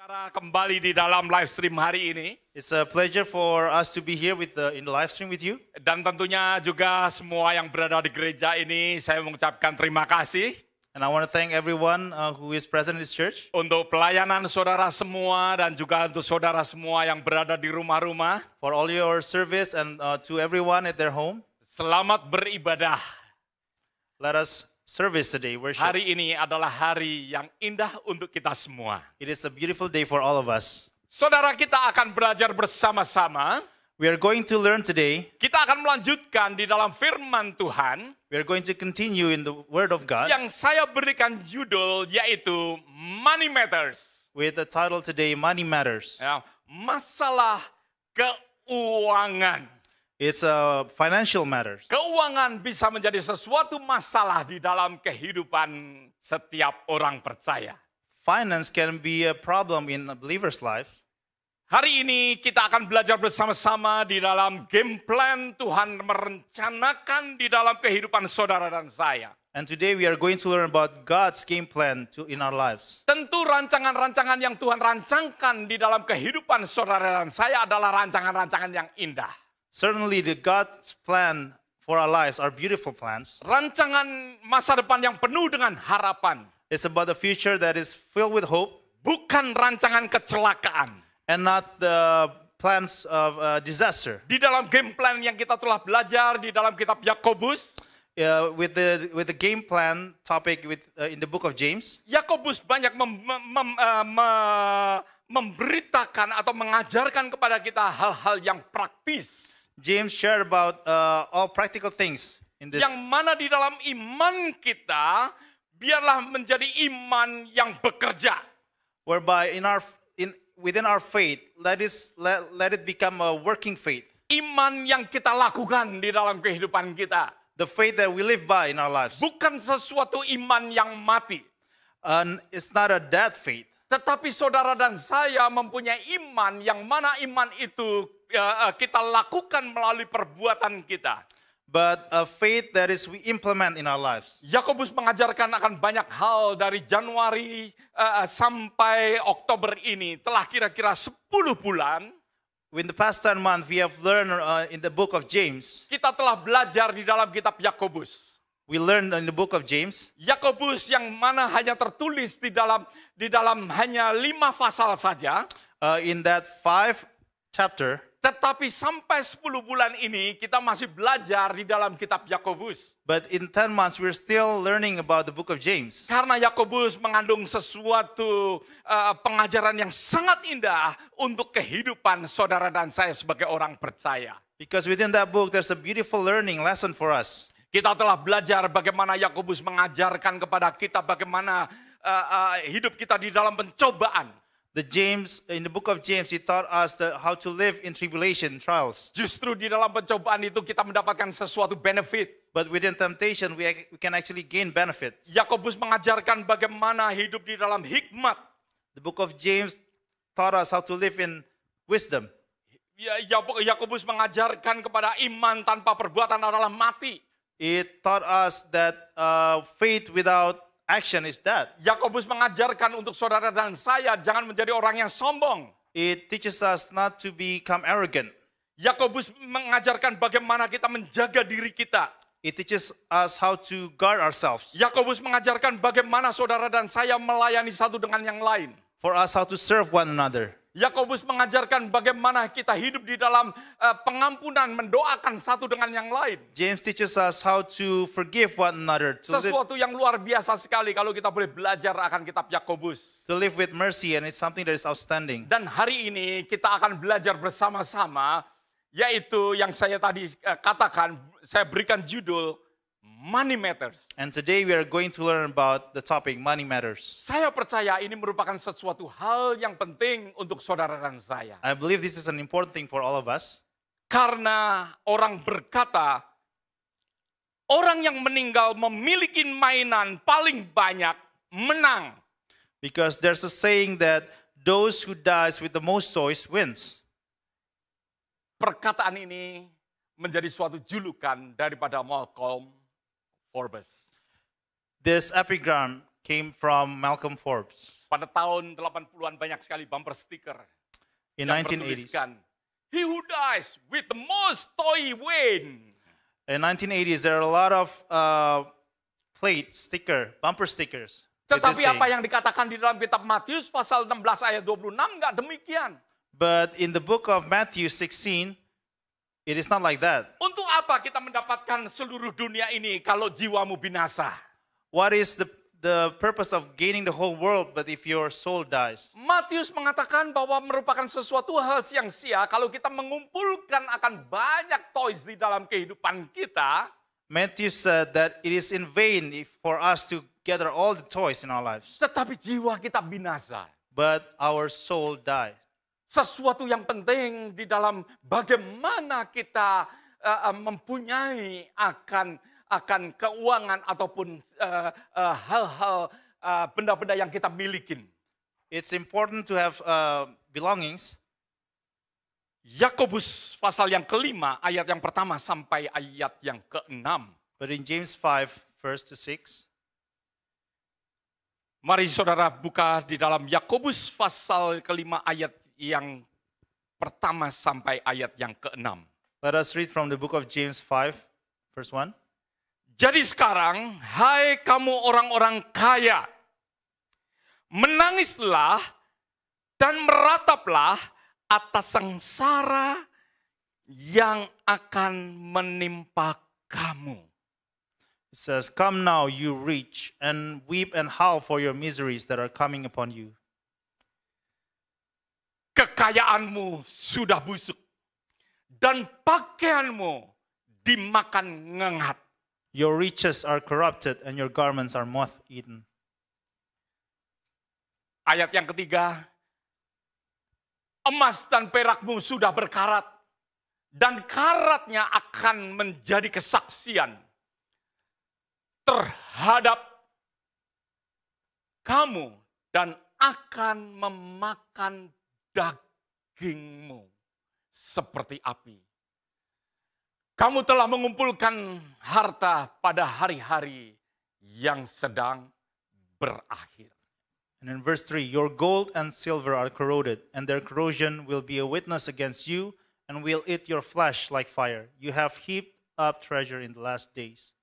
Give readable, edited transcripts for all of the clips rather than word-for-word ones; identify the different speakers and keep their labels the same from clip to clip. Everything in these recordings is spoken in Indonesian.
Speaker 1: Saudara kembali di dalam live stream hari ini.
Speaker 2: It's a pleasure for us to be here in the live stream with you.
Speaker 1: Dan tentunya juga semua yang berada di gereja ini saya mengucapkan terima kasih.
Speaker 2: And I want to thank everyone who is present in this church.
Speaker 1: Untuk pelayanan saudara semua dan juga untuk saudara semua yang berada di rumah-rumah.
Speaker 2: For all your service and to everyone at their home.
Speaker 1: Selamat beribadah.
Speaker 2: Let us service today, worship.
Speaker 1: Hari ini adalah hari yang indah untuk kita semua.
Speaker 2: It is a beautiful day for all of us.
Speaker 1: Saudara, kita akan belajar bersama-sama.
Speaker 2: We are going to learn today.
Speaker 1: Kita akan melanjutkan di dalam firman Tuhan.
Speaker 2: We are going to continue in the Word of God.
Speaker 1: Yang saya berikan judul yaitu Money Matters.
Speaker 2: With the title today, Money Matters.
Speaker 1: Ya, masalah keuangan.
Speaker 2: It's a financial matters.
Speaker 1: Keuangan bisa menjadi sesuatu masalah di dalam kehidupan setiap orang percaya.
Speaker 2: Finance can be a problem in a believer's life.
Speaker 1: Hari ini kita akan belajar bersama-sama di dalam game plan Tuhan merencanakan di dalam kehidupan saudara dan saya.
Speaker 2: And today we are going to learn about God's game plan in our lives.
Speaker 1: Tentu rancangan-rancangan yang Tuhan rancangkan di dalam kehidupan saudara dan saya adalah rancangan-rancangan yang indah.
Speaker 2: Certainly the God's plan for our lives are beautiful plans.
Speaker 1: Rancangan masa depan yang penuh dengan harapan.
Speaker 2: It's about the future that is filled with hope.
Speaker 1: Bukan rancangan kecelakaan.
Speaker 2: And not the plans of disaster.
Speaker 1: Di dalam game plan yang kita telah belajar di dalam kitab Yakobus.
Speaker 2: With the game plan topic in the book of James.
Speaker 1: Yakobus banyak memberitakan atau mengajarkan kepada kita hal-hal yang praktis.
Speaker 2: James shared about all practical things in this.
Speaker 1: Yang mana di dalam iman kita biarlah menjadi iman yang bekerja.
Speaker 2: Whereby within our faith, let it become a working faith.
Speaker 1: Iman yang kita lakukan di dalam kehidupan kita.
Speaker 2: The faith that we live by in our lives.
Speaker 1: Bukan sesuatu iman yang mati.
Speaker 2: It's not a dead faith.
Speaker 1: Tetapi saudara dan saya mempunyai iman yang mana iman itu kita lakukan melalui perbuatan kita.
Speaker 2: But a faith that is we implement in our lives.
Speaker 1: Yakobus mengajarkan akan banyak hal dari Januari sampai Oktober ini. Telah kira-kira 10 bulan.
Speaker 2: In the past 10 months, we have learned in the book of James.
Speaker 1: Kita telah belajar di dalam kitab Yakobus.
Speaker 2: We learned in the book of James.
Speaker 1: Yakobus yang mana hanya tertulis di dalam hanya 5 pasal saja.
Speaker 2: In that 5 chapter.
Speaker 1: Tetapi sampai 10 bulan ini kita masih belajar di dalam kitab Yakobus.
Speaker 2: But in 10 months we're still learning about the book of James.
Speaker 1: Karena Yakobus mengandung sesuatu pengajaran yang sangat indah untuk kehidupan saudara dan saya sebagai orang percaya.
Speaker 2: Because within that book there's a beautiful learning lesson for us.
Speaker 1: Kita telah belajar bagaimana Yakobus mengajarkan kepada kita bagaimana hidup kita di dalam pencobaan.
Speaker 2: In the book of James, he taught us how to live in tribulation, trials.
Speaker 1: Justru di dalam pencobaan itu kita mendapatkan sesuatu benefit.
Speaker 2: But within temptation, we can actually gain benefit.
Speaker 1: Yakobus mengajarkan bagaimana hidup di dalam hikmat.
Speaker 2: The book of James taught us how to live in wisdom.
Speaker 1: Yakobus mengajarkan kepada iman tanpa perbuatan adalah mati.
Speaker 2: It taught us that faith without action is dead.
Speaker 1: Yakobus mengajarkan untuk saudara dan saya jangan menjadi orang yang sombong.
Speaker 2: It teaches us not to become arrogant.
Speaker 1: Yakobus mengajarkan bagaimana kita menjaga diri kita.
Speaker 2: It teaches us how to guard ourselves.
Speaker 1: Yakobus mengajarkan bagaimana saudara dan saya melayani satu dengan yang lain.
Speaker 2: For us how to serve one another.
Speaker 1: Yakobus mengajarkan bagaimana kita hidup di dalam pengampunan, mendoakan satu dengan yang lain.
Speaker 2: James teaches us how to forgive one another.
Speaker 1: Sesuatu yang luar biasa sekali kalau kita boleh belajar akan kitab Yakobus.
Speaker 2: To live with mercy, and it's something that is outstanding.
Speaker 1: Dan hari ini kita akan belajar bersama-sama, yaitu yang saya tadi katakan, saya berikan judul Money Matters.
Speaker 2: And today we are going to learn about the topic Money Matters.
Speaker 1: Saya percaya ini merupakan sesuatu hal yang penting untuk saudara dan saya.
Speaker 2: I believe this is an important thing for all of us.
Speaker 1: Karena orang berkata, orang yang meninggal memiliki mainan paling banyak menang.
Speaker 2: Because there's a saying that those who dies with the most toys wins.
Speaker 1: Perkataan ini menjadi suatu julukan daripada Malcolm Forbes.
Speaker 2: This epigram came from Malcolm Forbes.
Speaker 1: Pada tahun 80-an banyak sekali bumper sticker
Speaker 2: In
Speaker 1: yang
Speaker 2: 1980s.
Speaker 1: bertuliskan, "He who dies with the most toy win."
Speaker 2: In 1980s, there are a lot of bumper stickers. with this
Speaker 1: Tetapi
Speaker 2: saying.
Speaker 1: apa yang dikatakan di dalam kitab Matius pasal 16 ayat 26 enggak demikian.
Speaker 2: But in the book of Matthew 16, it is not like that.
Speaker 1: Untuk apa kita mendapatkan seluruh dunia ini kalau jiwamu binasa?
Speaker 2: What is the purpose of gaining the whole world, but if your soul dies?
Speaker 1: Matius mengatakan bahwa merupakan sesuatu hal sia-sia kalau kita mengumpulkan akan banyak toys di dalam kehidupan kita,
Speaker 2: Matthew said that it is in vain for us to gather all the toys in our lives,
Speaker 1: tetapi jiwa kita binasa.
Speaker 2: but our soul dies.
Speaker 1: Sesuatu yang penting di dalam bagaimana kita mempunyai akan keuangan ataupun hal-hal benda-benda yang kita milikin.
Speaker 2: It's important to have belongings.
Speaker 1: Yakobus pasal yang kelima ayat yang pertama sampai ayat yang keenam.
Speaker 2: But in James 5, verse to 6,
Speaker 1: Mari saudara buka di dalam Yakobus pasal kelima ayat yang pertama sampai ayat yang keenam.
Speaker 2: let us read from the book of James 5, verse 1.
Speaker 1: Jadi sekarang, hai kamu orang-orang kaya, menangislah dan merataplah atas sengsara yang akan menimpa kamu.
Speaker 2: It says, "Come now, you rich, and weep and howl for your miseries that are coming upon you.
Speaker 1: Kekayaanmu sudah busuk dan pakaianmu dimakan ngengat.
Speaker 2: Your riches are corrupted, and your garments are moth-eaten."
Speaker 1: Ayat yang ketiga, emas dan perakmu sudah berkarat, dan karatnya akan menjadi kesaksian terhadap kamu dan akan memakan dagingmu seperti api. Kamu telah mengumpulkan harta pada hari-hari yang sedang berakhir.
Speaker 2: And in verse 3, "Your gold and silver are corroded, and their corrosion will be a witness against you, and will eat your flesh like fire. You have heaped up treasure in the last days."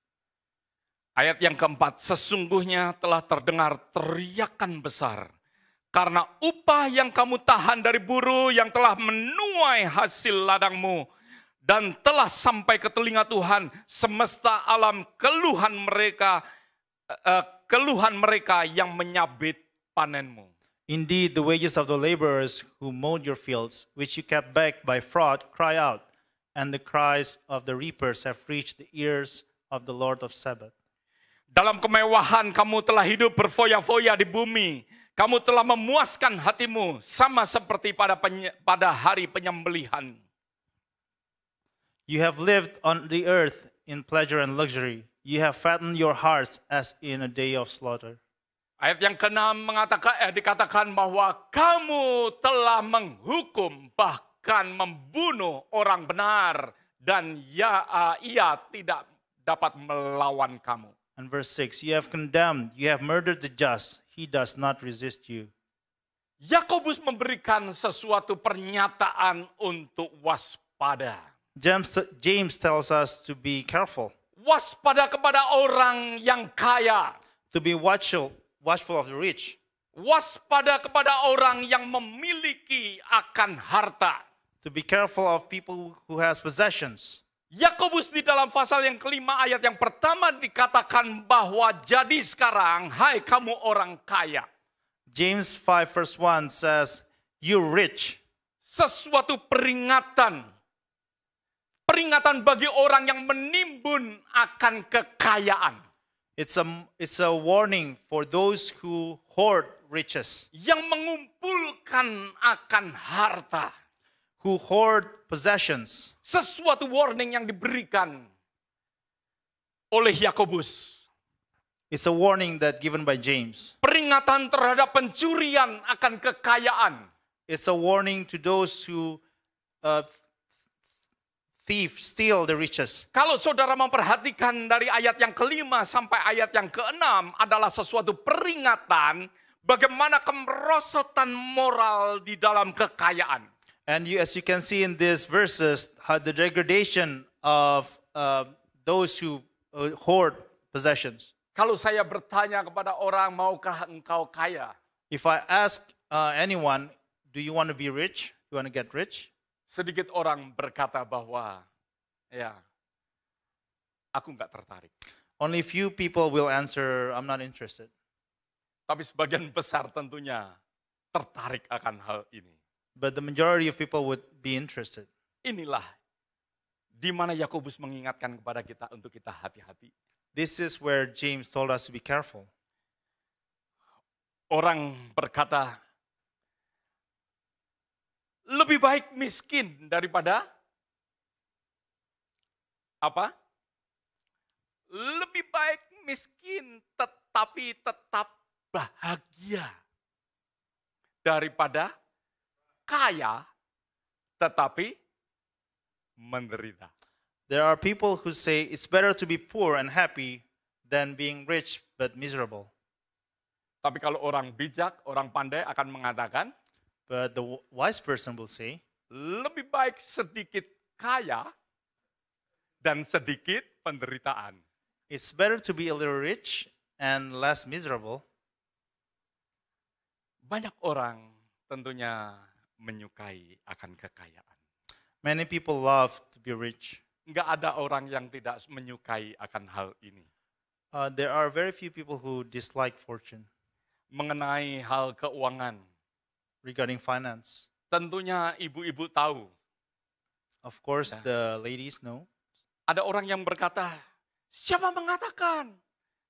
Speaker 1: Ayat yang keempat, sesungguhnya telah terdengar teriakan besar, karena upah yang kamu tahan dari buruh yang telah menuai hasil ladangmu, dan telah sampai ke telinga Tuhan semesta alam keluhan mereka yang menyabit panenmu.
Speaker 2: Indeed, the wages of the laborers who mowed your fields, which you kept back by fraud, cry out, and the cries of the reapers have reached the ears of the Lord of Sabaoth.
Speaker 1: Dalam kemewahan kamu telah hidup berfoya-foya di bumi. Kamu telah memuaskan hatimu sama seperti pada hari penyembelihan.
Speaker 2: You have lived on the earth in pleasure and luxury. You have fattened your hearts as in a day of slaughter.
Speaker 1: Ayat yang ke-6 dikatakan bahwa kamu telah menghukum bahkan membunuh orang benar dan ia tidak dapat melawan kamu.
Speaker 2: And verse 6, "You have condemned, you have murdered the just. He does not resist you."
Speaker 1: Yakobus memberikan sesuatu pernyataan untuk waspada.
Speaker 2: James tells us to be careful,
Speaker 1: Waspada kepada orang yang kaya.
Speaker 2: to be watchful of the rich,
Speaker 1: Waspada kepada orang yang memiliki akan harta.
Speaker 2: to be careful of people who has possessions.
Speaker 1: Yakobus di dalam pasal yang kelima ayat yang pertama dikatakan bahwa jadi sekarang, hai kamu orang kaya.
Speaker 2: James 5 verse 1 says, "You rich."
Speaker 1: Sesuatu peringatan. Peringatan bagi orang yang menimbun akan kekayaan.
Speaker 2: It's a warning for those who hoard riches,
Speaker 1: Yang mengumpulkan akan harta.
Speaker 2: who hoard possessions.
Speaker 1: Sesuatu warning yang diberikan oleh Yakobus.
Speaker 2: It's a warning that given by James.
Speaker 1: Peringatan terhadap pencurian akan kekayaan.
Speaker 2: It's a warning to those who steal the riches.
Speaker 1: Kalau saudara memperhatikan dari ayat yang kelima sampai ayat yang keenam adalah sesuatu peringatan Bagaimana kemerosotan moral di dalam kekayaan.
Speaker 2: And as you can see in these verses, how the degradation of those who hoard possessions.
Speaker 1: Kalau saya bertanya kepada orang, maukah engkau kaya?
Speaker 2: If I ask anyone, do you want to be rich? You want to get rich?
Speaker 1: Sedikit orang berkata bahwa, ya, aku nggak tertarik.
Speaker 2: Only few people will answer, I'm not interested.
Speaker 1: Tapi sebagian besar tentunya tertarik akan hal ini.
Speaker 2: But the majority of people would be interested.
Speaker 1: Inilah di mana Yakobus mengingatkan kepada kita untuk kita hati-hati.
Speaker 2: This is where James told us to be careful.
Speaker 1: Orang berkata, lebih baik miskin daripada apa? Lebih baik miskin tetapi tetap bahagia daripada kaya tetapi menderita.
Speaker 2: There are people who say it's better to be poor and happy than being rich but miserable.
Speaker 1: Tapi kalau orang bijak, orang pandai akan mengatakan,
Speaker 2: But the wise person will say,
Speaker 1: lebih baik sedikit kaya dan sedikit penderitaan.
Speaker 2: it's better to be a little rich and less miserable.
Speaker 1: Banyak orang tentunya menyukai akan kekayaan.
Speaker 2: Many people love to be rich.
Speaker 1: Enggak ada orang yang tidak menyukai akan hal ini.
Speaker 2: There are very few people who dislike fortune
Speaker 1: Mengenai hal keuangan,
Speaker 2: regarding finance.
Speaker 1: tentunya ibu-ibu tahu.
Speaker 2: Of course, the ladies know.
Speaker 1: Ada orang yang berkata, siapa mengatakan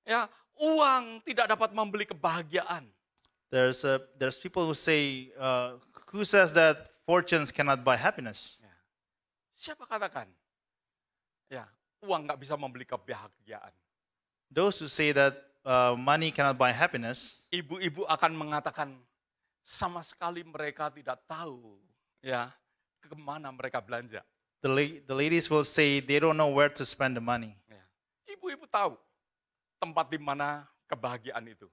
Speaker 1: ya uang tidak dapat membeli kebahagiaan?
Speaker 2: There's people who say, who says that fortunes cannot buy happiness?
Speaker 1: Ya. Siapa katakan? Ya, uang nggak bisa membeli kebahagiaan.
Speaker 2: Those who say that money cannot buy happiness,
Speaker 1: Ibu-ibu akan mengatakan sama sekali mereka tidak tahu ya kemana mereka belanja.
Speaker 2: the ladies will say they don't know where to spend the money.
Speaker 1: Ya. Ibu-ibu tahu tempat di mana kebahagiaan itu.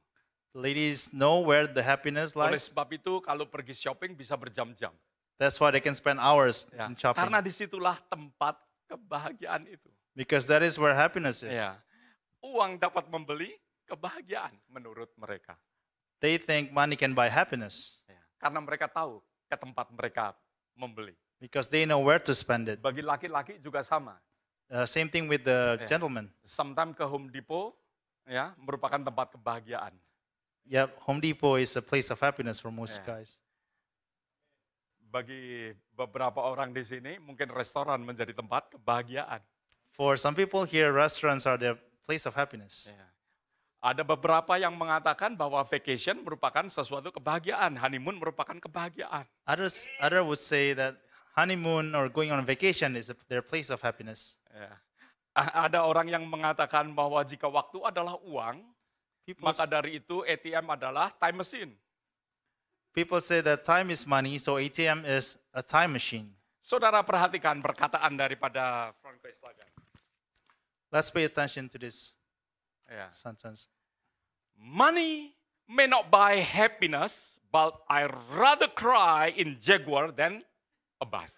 Speaker 2: The ladies know where the happiness
Speaker 1: Oleh
Speaker 2: lies.
Speaker 1: sebab itu kalau pergi shopping bisa berjam-jam.
Speaker 2: That's why they can spend hours
Speaker 1: Ya.
Speaker 2: in shopping.
Speaker 1: Karena disitulah tempat kebahagiaan itu.
Speaker 2: Because that is where happiness is.
Speaker 1: Ya. Uang dapat membeli kebahagiaan menurut mereka.
Speaker 2: They think money can buy happiness
Speaker 1: Ya. Karena mereka tahu ke tempat mereka membeli.
Speaker 2: because they know where to spend it.
Speaker 1: Bagi laki-laki juga sama.
Speaker 2: Same thing with the
Speaker 1: Yeah.
Speaker 2: gentleman.
Speaker 1: Sometimes ke Home Depot ya merupakan tempat kebahagiaan.
Speaker 2: Yep, Home Depot is a place of happiness for most
Speaker 1: Yeah.
Speaker 2: guys.
Speaker 1: Bagi beberapa orang di sini mungkin restoran menjadi tempat kebahagiaan.
Speaker 2: For some people here, restaurants are the place of happiness.
Speaker 1: Ya. Ada beberapa yang mengatakan bahwa vacation merupakan sesuatu kebahagiaan, honeymoon merupakan kebahagiaan.
Speaker 2: Other would say that honeymoon or going on vacation is their place of happiness.
Speaker 1: Ya. Ada orang yang mengatakan bahwa jika waktu adalah uang,
Speaker 2: People,
Speaker 1: maka dari itu ATM adalah time machine.
Speaker 2: people say that time is money, so ATM is a time machine.
Speaker 1: Saudara perhatikan perkataan daripada Franco Eslagan.
Speaker 2: Let's pay attention to this
Speaker 1: Ya.
Speaker 2: sentence.
Speaker 1: Money may not buy happiness, but I rather cry in Jaguar than a bus.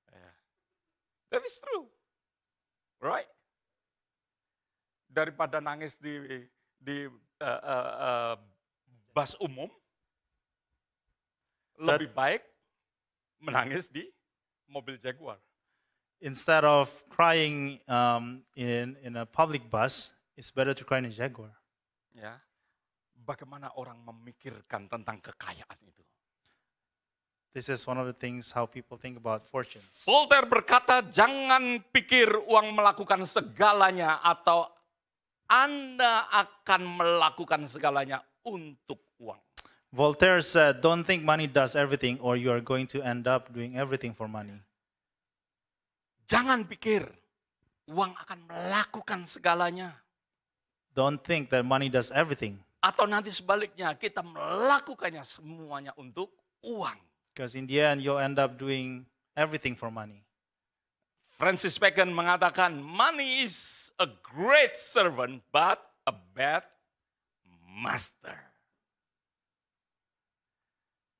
Speaker 1: Yeah. That is true, right? Daripada nangis di bus umum, lebih baik menangis di mobil Jaguar.
Speaker 2: Instead of crying in a public bus, it's better to cry in a Jaguar.
Speaker 1: Ya, bagaimana orang memikirkan tentang kekayaan itu?
Speaker 2: This is one of the things how people think about fortunes.
Speaker 1: Voltaire berkata, jangan pikir uang melakukan segalanya atau Anda akan melakukan segalanya untuk uang.
Speaker 2: Voltaire said, don't think money does everything or you are going to end up doing everything for money.
Speaker 1: Jangan pikir uang akan melakukan segalanya.
Speaker 2: Don't think that money does everything.
Speaker 1: Atau nanti sebaliknya, kita melakukannya semuanya untuk uang.
Speaker 2: Because in the end, you'll end up doing everything for money.
Speaker 1: Francis Bacon mengatakan, money is a great servant but a bad master.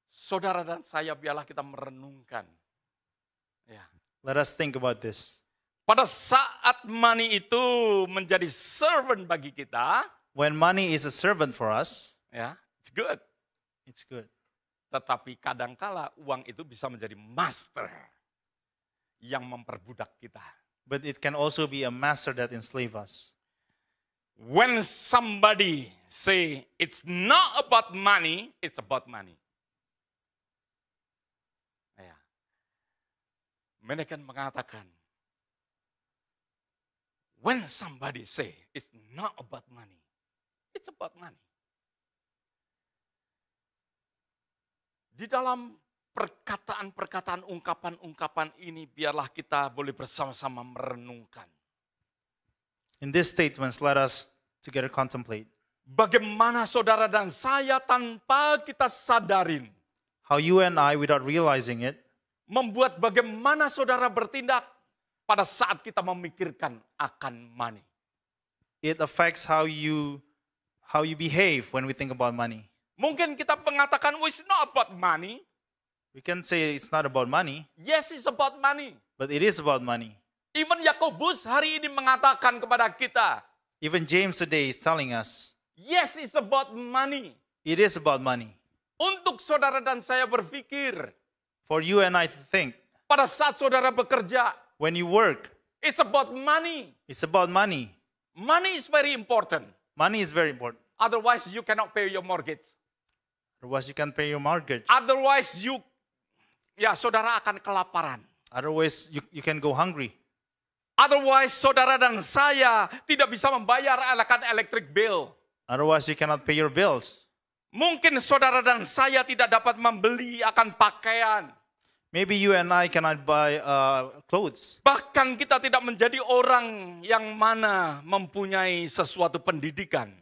Speaker 1: Saudara dan saya, biarlah kita merenungkan. Ya.
Speaker 2: Let us think about this.
Speaker 1: Pada saat money itu menjadi servant bagi kita,
Speaker 2: When money is a servant for us,
Speaker 1: ya, it's good.
Speaker 2: it's good.
Speaker 1: Tetapi kadangkala uang itu bisa menjadi master yang memperbudak kita.
Speaker 2: But it can also be a master that enslave us.
Speaker 1: When somebody say it's not about money, it's about money. Ya. Mereka mengatakan, when somebody say it's not about money, it's about money. Di dalam perkataan-perkataan, ungkapan-ungkapan ini, biarlah kita boleh bersama-sama merenungkan.
Speaker 2: In these statements, let us together contemplate
Speaker 1: Bagaimana saudara dan saya tanpa kita sadarin,
Speaker 2: how you and I, without realizing it,
Speaker 1: membuat bagaimana saudara bertindak pada saat kita memikirkan akan money.
Speaker 2: it affects how you behave when we think about money.
Speaker 1: Mungkin kita mengatakan, oh, it's not about money.
Speaker 2: We can say it's not about money,
Speaker 1: Yes, it's about money.
Speaker 2: but it is about money.
Speaker 1: Even Yakobus hari ini mengatakan kepada kita,
Speaker 2: Even James today is telling us
Speaker 1: yes, it's about money.
Speaker 2: it is about money.
Speaker 1: Untuk saudara dan saya berpikir,
Speaker 2: For you and I to think,
Speaker 1: pada saat saudara bekerja,
Speaker 2: when you work,
Speaker 1: it's about money.
Speaker 2: it's about money.
Speaker 1: Money is very important.
Speaker 2: Money is very important.
Speaker 1: Otherwise, you cannot pay your mortgage.
Speaker 2: Otherwise, you can pay your mortgage.
Speaker 1: Otherwise, saudara akan kelaparan.
Speaker 2: Otherwise, you can go hungry.
Speaker 1: Otherwise, saudara dan saya tidak bisa membayar electric bill.
Speaker 2: Otherwise, you cannot pay your bills.
Speaker 1: Mungkin saudara dan saya tidak dapat membeli akan pakaian.
Speaker 2: Maybe you and I cannot buy clothes.
Speaker 1: Bahkan kita tidak menjadi orang yang mana mempunyai sesuatu pendidikan.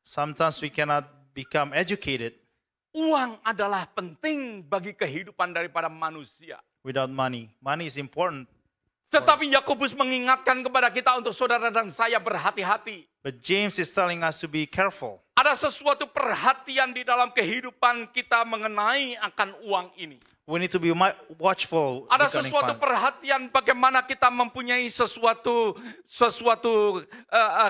Speaker 2: Sometimes we cannot become educated
Speaker 1: Uang adalah penting bagi kehidupan daripada manusia.
Speaker 2: without money. Money is important.
Speaker 1: Tetapi Yakobus mengingatkan kepada kita untuk saudara dan saya berhati-hati.
Speaker 2: But James is telling us to be careful.
Speaker 1: Ada sesuatu perhatian di dalam kehidupan kita mengenai akan uang ini.
Speaker 2: We need to be watchful
Speaker 1: Ada
Speaker 2: regarding
Speaker 1: sesuatu
Speaker 2: funds.
Speaker 1: perhatian bagaimana kita mempunyai sesuatu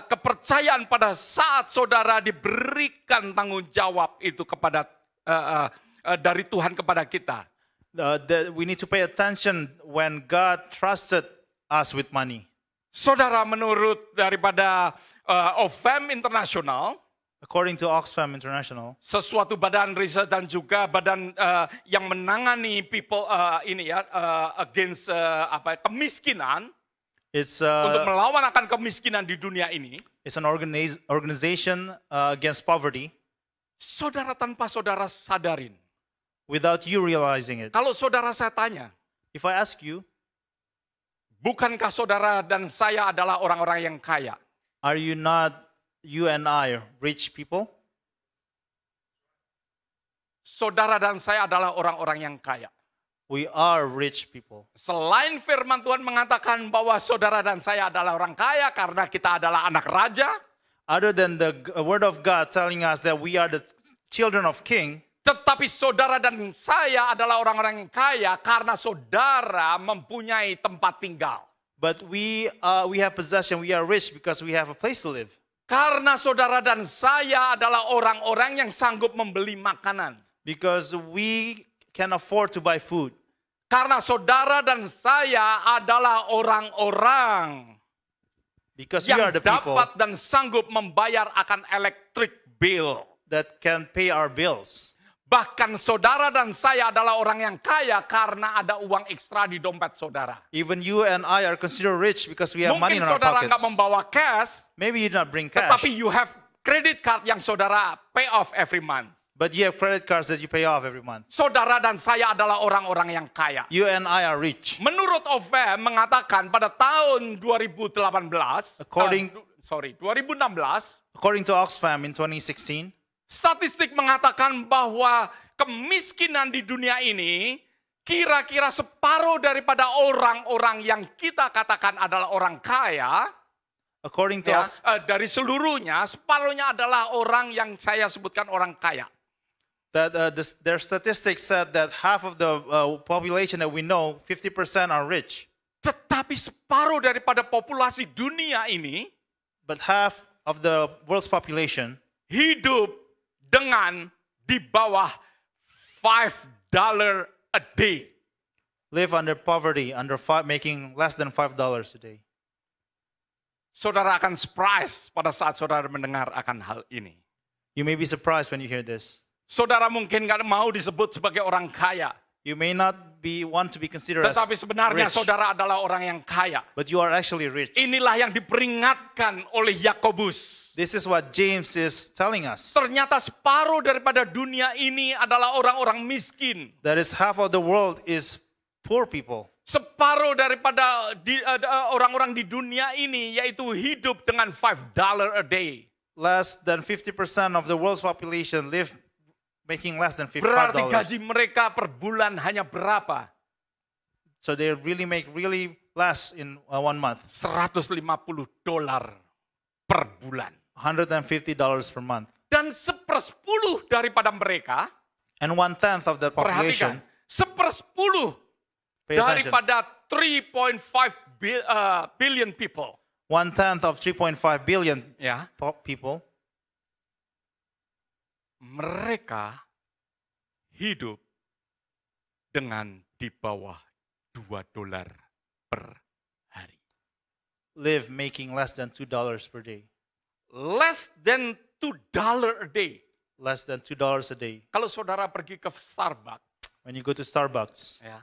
Speaker 1: kepercayaan pada saat saudara diberikan tanggung jawab itu kepada dari Tuhan kepada kita.
Speaker 2: We need to pay attention when God trusted us with money.
Speaker 1: Saudara, menurut daripada Oxfam International,
Speaker 2: According to Oxfam International,
Speaker 1: sesuatu badan riset dan juga badan yang menangani people against kemiskinan,
Speaker 2: it's
Speaker 1: untuk melawan akan kemiskinan di dunia ini.
Speaker 2: it's an organization against poverty.
Speaker 1: Saudara, tanpa saudara sadarin,
Speaker 2: Without you realizing it,
Speaker 1: kalau saudara saya tanya,
Speaker 2: if I ask you,
Speaker 1: bukankah saudara dan saya adalah orang-orang yang kaya?
Speaker 2: are you and I rich people?
Speaker 1: Saudara dan saya adalah orang-orang yang kaya.
Speaker 2: We are rich people.
Speaker 1: Selain firman Tuhan mengatakan bahwa saudara dan saya adalah orang kaya karena kita adalah anak raja,
Speaker 2: Other than the word of God telling us that we are the children of king,
Speaker 1: tetapi saudara dan saya adalah orang-orang yang kaya karena saudara mempunyai tempat tinggal.
Speaker 2: but we have possession, we are rich because we have a place to live.
Speaker 1: Karena saudara dan saya adalah orang-orang yang sanggup membeli makanan.
Speaker 2: Because we can afford to buy food.
Speaker 1: Karena saudara dan saya adalah orang-orang
Speaker 2: Because we
Speaker 1: yang
Speaker 2: are the people
Speaker 1: dapat dan sanggup membayar akan electric bill.
Speaker 2: that can pay our bills.
Speaker 1: Bahkan saudara dan saya adalah orang yang kaya karena ada uang ekstra di dompet saudara.
Speaker 2: Even you and I are considered rich because we have money
Speaker 1: Mungkin
Speaker 2: in our
Speaker 1: saudara nggak
Speaker 2: pockets.
Speaker 1: membawa cash,
Speaker 2: Maybe you do not bring cash,
Speaker 1: tetapi you have credit card yang saudara pay off every month.
Speaker 2: but you have credit cards that you pay off every month.
Speaker 1: Saudara dan saya adalah orang-orang yang kaya.
Speaker 2: You and I are rich.
Speaker 1: Menurut Oxfam mengatakan pada tahun 2016, 2016,
Speaker 2: According to Oxfam in 2016,
Speaker 1: statistik mengatakan bahwa kemiskinan di dunia ini kira-kira separuh daripada orang-orang yang kita katakan adalah orang kaya,
Speaker 2: according to
Speaker 1: ya,
Speaker 2: us,
Speaker 1: dari seluruhnya, separuhnya adalah orang yang saya sebutkan orang kaya.
Speaker 2: that their statistics said that half of the population that we know, 50% are rich,
Speaker 1: Tetapi separuh daripada populasi dunia ini
Speaker 2: but half of the world's population
Speaker 1: hidup dengan di bawah $5 a day.
Speaker 2: live under poverty, making less than $5 a day.
Speaker 1: Saudara akan surprise pada saat saudara mendengar akan hal ini.
Speaker 2: You may be surprised when you hear this.
Speaker 1: Saudara mungkin gak mau disebut sebagai orang kaya.
Speaker 2: You may not want to be considered as
Speaker 1: Tetapi sebenarnya
Speaker 2: rich,
Speaker 1: saudara adalah orang yang kaya.
Speaker 2: but you are actually rich.
Speaker 1: Inilah yang diperingatkan oleh Yakobus.
Speaker 2: This is what James is telling us.
Speaker 1: Ternyata separuh daripada dunia ini adalah orang-orang miskin.
Speaker 2: That is, half of the world is poor people.
Speaker 1: Separuh daripada orang-orang di dunia ini yaitu hidup dengan $5 a day.
Speaker 2: Less than 50% of the world's population live making less than
Speaker 1: Berarti
Speaker 2: $5.
Speaker 1: gaji mereka per bulan hanya berapa?
Speaker 2: So they really make really less in 1 month.
Speaker 1: $150 per bulan.
Speaker 2: $150 per month.
Speaker 1: Dan 1/10 daripada mereka,
Speaker 2: And 1/10 of the
Speaker 1: perhatikan,
Speaker 2: population,
Speaker 1: 1/10
Speaker 2: pay attention,
Speaker 1: daripada 3.5 billion people.
Speaker 2: 1/10 of 3.5 billion
Speaker 1: Ya,
Speaker 2: people,
Speaker 1: mereka hidup dengan di bawah $2 per hari.
Speaker 2: live making less than $2 per day.
Speaker 1: Less than $2 a day.
Speaker 2: Less than $2 a day.
Speaker 1: Kalau saudara pergi ke Starbucks,
Speaker 2: When you go to Starbucks,
Speaker 1: ya,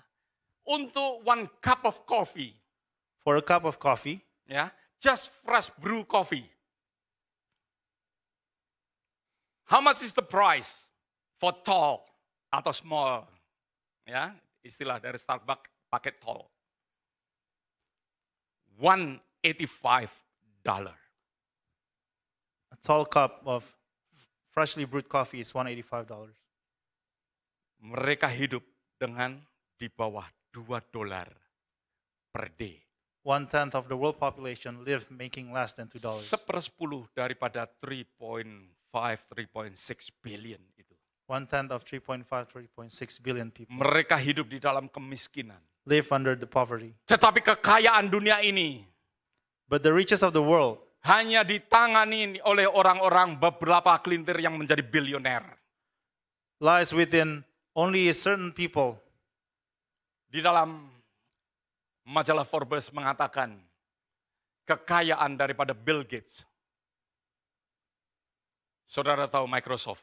Speaker 1: untuk 1 cup of coffee,
Speaker 2: for a cup of coffee,
Speaker 1: ya, just fresh brew coffee. How much is the price for tall atau small? Ya, istilah dari Starbucks pakai tall. $185.
Speaker 2: a tall cup of freshly brewed coffee is $185.
Speaker 1: Mereka hidup dengan di bawah $2 per day.
Speaker 2: 1/10 of the world population live making less than $2.
Speaker 1: 1/10 daripada 3.6 billion itu.
Speaker 2: 1/10 of 3.6 billion people
Speaker 1: Mereka hidup di dalam kemiskinan.
Speaker 2: live under the poverty.
Speaker 1: Tetapi kekayaan dunia ini
Speaker 2: But the riches of the world
Speaker 1: hanya ditangani oleh orang-orang beberapa kelintir yang menjadi bilioner.
Speaker 2: lies within only certain people.
Speaker 1: Di dalam majalah Forbes mengatakan kekayaan daripada Bill Gates. Saudara tahu Microsoft,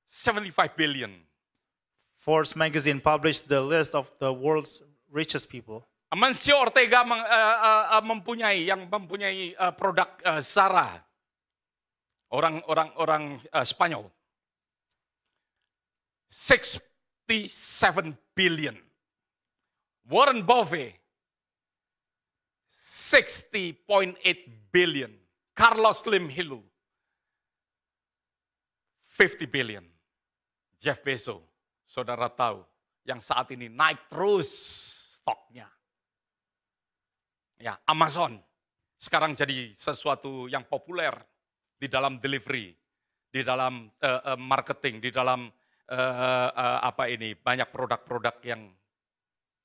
Speaker 1: 75 billion.
Speaker 2: Forbes magazine published the list of the world's richest people.
Speaker 1: Amancio Ortega mempunyai produk Zara. Orang Spanyol. 67 billion. Warren Buffett 60.8 billion. Carlos Slim Hill 50 billion. Jeff Bezos, saudara tahu, yang saat ini naik terus stoknya. Ya, Amazon sekarang jadi sesuatu yang populer di dalam delivery, di dalam marketing, di dalam banyak produk-produk yang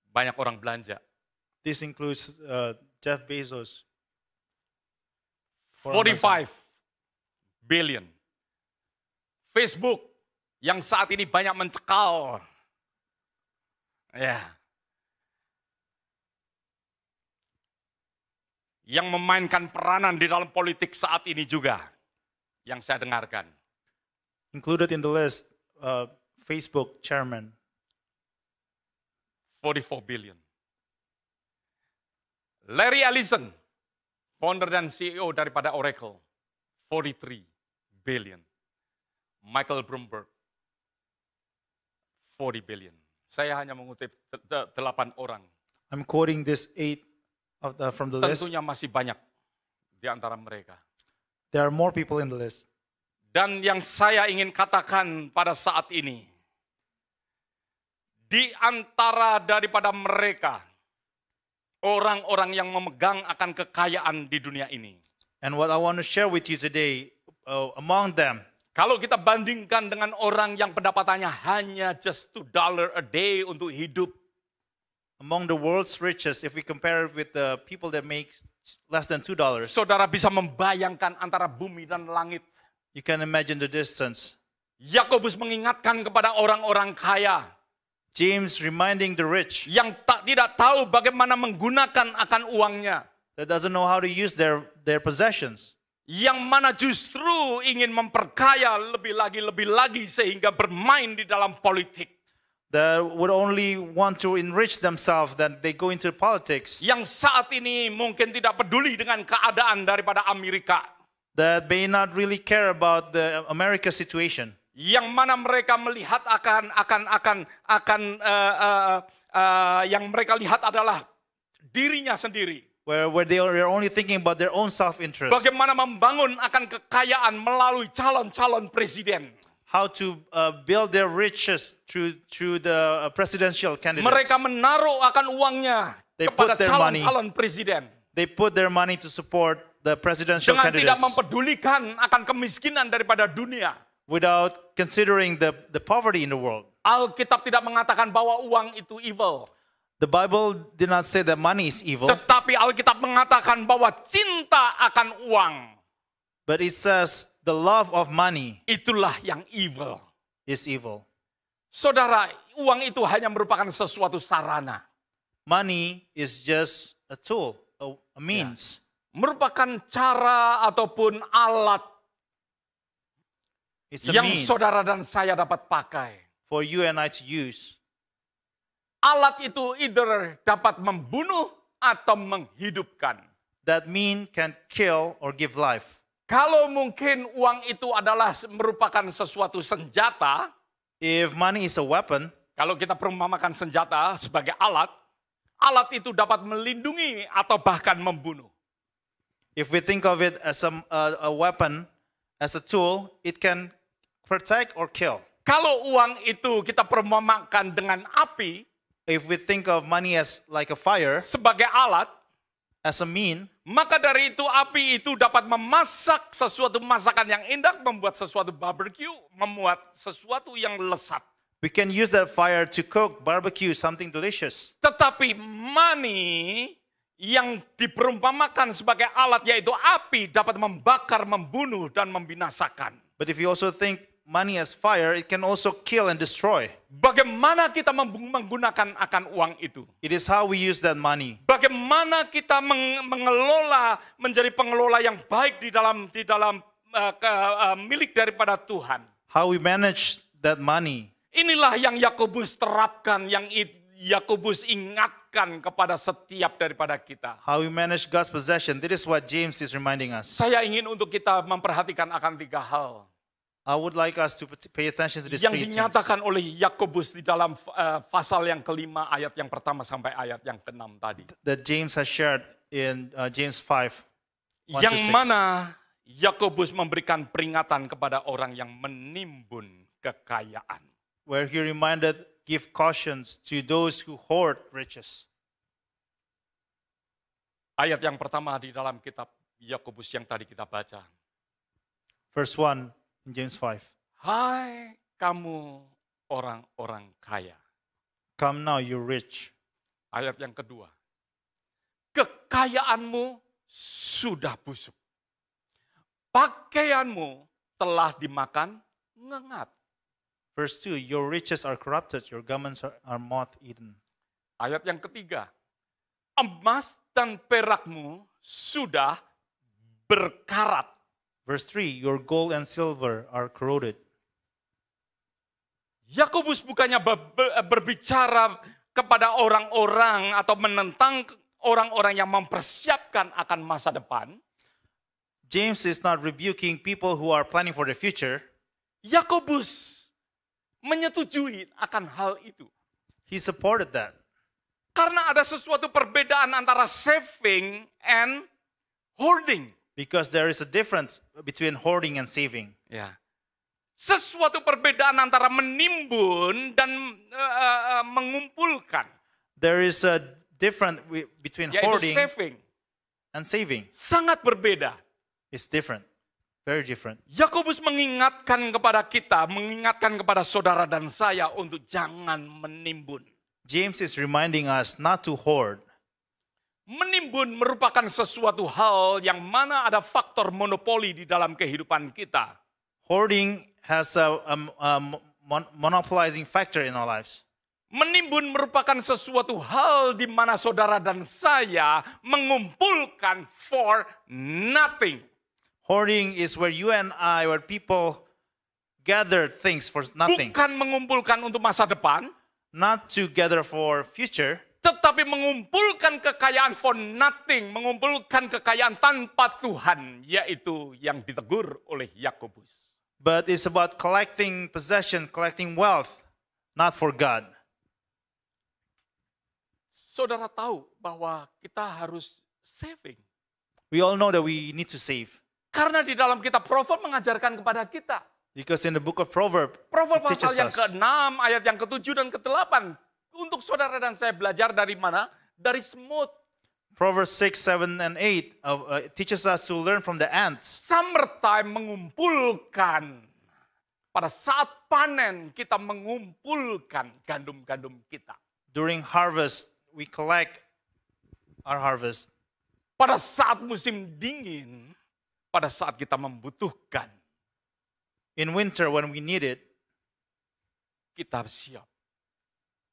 Speaker 1: banyak orang belanja.
Speaker 2: This includes Jeff Bezos.
Speaker 1: 45 billion. Facebook yang saat ini banyak mencekal. Ya. Yang memainkan peranan di dalam politik saat ini juga. Yang saya dengarkan.
Speaker 2: Included in the list, Facebook chairman.
Speaker 1: 44 billion. Larry Ellison, founder dan CEO daripada Oracle, 43 billion. Michael Bloomberg, 40 billion. Saya hanya mengutip 8 orang.
Speaker 2: I'm quoting this 8 from the list.
Speaker 1: Tentunya masih banyak di antara mereka.
Speaker 2: There are more people in the list.
Speaker 1: Dan yang saya ingin katakan pada saat ini, di antara daripada mereka orang-orang yang memegang akan kekayaan di dunia ini.
Speaker 2: And what I want to share with you today, among them,
Speaker 1: Kalau kita bandingkan dengan orang yang pendapatannya hanya just $2 a day untuk hidup,
Speaker 2: among the world's richest, if we compare it with the people that make less than $2,
Speaker 1: saudara bisa membayangkan antara bumi dan langit.
Speaker 2: you can imagine the distance.
Speaker 1: Yakobus mengingatkan kepada orang-orang kaya
Speaker 2: James reminding the rich
Speaker 1: yang tidak tahu bagaimana menggunakan akan uangnya,
Speaker 2: that doesn't know how to use their possessions,
Speaker 1: yang mana justru ingin memperkaya lebih lagi sehingga bermain di dalam politik.
Speaker 2: that would only want to enrich themselves, that they go into politics,
Speaker 1: Yang saat ini mungkin tidak peduli dengan keadaan daripada Amerika.
Speaker 2: that may not really care about the America situation,
Speaker 1: Yang mana mereka melihat yang mereka lihat adalah dirinya sendiri.
Speaker 2: where they are only thinking about their own self-interest,
Speaker 1: Bagaimana membangun akan kekayaan melalui calon-calon presiden.
Speaker 2: how to build their riches through the presidential candidates.
Speaker 1: Mereka menaruh akan uangnya
Speaker 2: They
Speaker 1: kepada
Speaker 2: put their money.
Speaker 1: calon-calon presiden.
Speaker 2: They put their money to support the presidential
Speaker 1: Dengan tidak
Speaker 2: candidates
Speaker 1: mempedulikan akan kemiskinan daripada dunia.
Speaker 2: without considering the poverty in the world.
Speaker 1: Alkitab tidak mengatakan bahwa uang itu evil.
Speaker 2: The Bible did not say that money is evil,
Speaker 1: Tetapi Alkitab mengatakan bahwa cinta akan uang,
Speaker 2: but it says the love of money
Speaker 1: itulah yang evil.
Speaker 2: is evil.
Speaker 1: Saudara, uang itu hanya merupakan sesuatu sarana.
Speaker 2: Money is just a tool, a means.
Speaker 1: Merupakan cara ataupun alat
Speaker 2: It's a
Speaker 1: yang
Speaker 2: means
Speaker 1: saudara dan saya dapat pakai.
Speaker 2: for you and I to use.
Speaker 1: Alat itu either dapat membunuh atau menghidupkan.
Speaker 2: That mean can kill or give life.
Speaker 1: Kalau mungkin uang itu adalah merupakan sesuatu senjata,
Speaker 2: If money is a weapon,
Speaker 1: kalau kita perumpamakan senjata sebagai alat, alat itu dapat melindungi atau bahkan membunuh.
Speaker 2: if we think of it as a weapon, as a tool, it can protect or kill.
Speaker 1: Kalau uang itu kita perumpamakan dengan api
Speaker 2: If we think of money as like a fire,
Speaker 1: sebagai alat,
Speaker 2: as a mean,
Speaker 1: maka dari itu api itu dapat memasak sesuatu masakan yang indah, membuat sesuatu barbecue, membuat sesuatu yang lesat.
Speaker 2: we can use that fire to cook, barbecue, something delicious.
Speaker 1: Tetapi money yang diperumpamakan sebagai alat yaitu api dapat membakar, membunuh, dan membinasakan.
Speaker 2: But if you also think money as fire, it can also kill and destroy.
Speaker 1: Bagaimana kita menggunakan akan uang itu?
Speaker 2: It is how we use that money.
Speaker 1: Bagaimana kita mengelola, menjadi pengelola yang baik di dalam milik daripada Tuhan.
Speaker 2: How we manage that money.
Speaker 1: Inilah yang Yakobus terapkan, yang Yakobus ingatkan kepada setiap daripada kita.
Speaker 2: How we manage God's possession. This is what James is reminding us.
Speaker 1: Saya ingin untuk kita memperhatikan akan 3 hal
Speaker 2: I would like us to pay attention to these
Speaker 1: yang
Speaker 2: 3 things
Speaker 1: dinyatakan oleh Yakobus di dalam pasal yang kelima, ayat yang pertama sampai ayat yang ke-6 tadi.
Speaker 2: that James has shared in James 5, 1
Speaker 1: Yang
Speaker 2: to 6.
Speaker 1: mana Yakobus memberikan peringatan kepada orang yang menimbun kekayaan.
Speaker 2: Where he reminded, give cautions to those who hoard riches.
Speaker 1: Ayat yang pertama di dalam kitab Yakobus yang tadi kita baca.
Speaker 2: Verse 1 in James 5.
Speaker 1: Hai kamu orang-orang kaya.
Speaker 2: Come now, you rich.
Speaker 1: Ayat yang kedua. Kekayaanmu sudah busuk. Pakaianmu telah dimakan ngengat.
Speaker 2: Verse 2, your riches are corrupted, your garments are moth-eaten.
Speaker 1: Ayat yang ketiga. Emas dan perakmu sudah berkarat.
Speaker 2: Verse 3, your gold and silver are corroded.
Speaker 1: Yakobus bukannya berbicara kepada orang-orang atau menentang orang-orang yang mempersiapkan akan masa depan.
Speaker 2: James is not rebuking people who are planning for the future.
Speaker 1: Yakobus menyetujui akan hal itu.
Speaker 2: He supported that.
Speaker 1: Karena ada sesuatu perbedaan antara saving and hoarding.
Speaker 2: Because there is a difference between hoarding and saving.
Speaker 1: Ya. Sesuatu perbedaan antara menimbun dan mengumpulkan,
Speaker 2: There is a difference between
Speaker 1: yaitu
Speaker 2: hoarding
Speaker 1: saving.
Speaker 2: and saving.
Speaker 1: Sangat berbeda.
Speaker 2: It's different. Very different.
Speaker 1: Yakobus mengingatkan kepada kita, mengingatkan kepada saudara dan saya untuk jangan menimbun.
Speaker 2: James is reminding us not to hoard.
Speaker 1: Menimbun merupakan sesuatu hal yang mana ada faktor monopoli di dalam kehidupan kita.
Speaker 2: Hoarding has a monopolizing factor in our lives.
Speaker 1: Menimbun merupakan sesuatu hal di mana saudara dan saya mengumpulkan for nothing.
Speaker 2: Hoarding is where you and I, where people gather things for nothing.
Speaker 1: Bukan mengumpulkan untuk masa depan,
Speaker 2: Not to gather for future,
Speaker 1: tetapi mengumpulkan kekayaan for nothing, mengumpulkan kekayaan tanpa Tuhan, yaitu yang ditegur oleh Yakobus.
Speaker 2: but it's about collecting possession, collecting wealth, not for God.
Speaker 1: Saudara tahu bahwa kita harus saving.
Speaker 2: We all know that we need to save.
Speaker 1: Karena di dalam kitab Proverbs mengajarkan kepada kita.
Speaker 2: Because in the book of Proverbs,
Speaker 1: Proverbs
Speaker 2: it
Speaker 1: pasal
Speaker 2: teaches
Speaker 1: yang
Speaker 2: us.
Speaker 1: ke-6, ayat yang ke-7 dan ke-8. Untuk saudara dan saya belajar dari mana? Dari semut.
Speaker 2: Proverbs 6, 7, and 8 teaches us to learn from the ants.
Speaker 1: Summertime mengumpulkan. Pada saat panen kita mengumpulkan gandum-gandum kita.
Speaker 2: During harvest, we collect our harvest.
Speaker 1: Pada saat musim dingin, pada saat kita membutuhkan,
Speaker 2: In winter, when we need it,
Speaker 1: kita siap.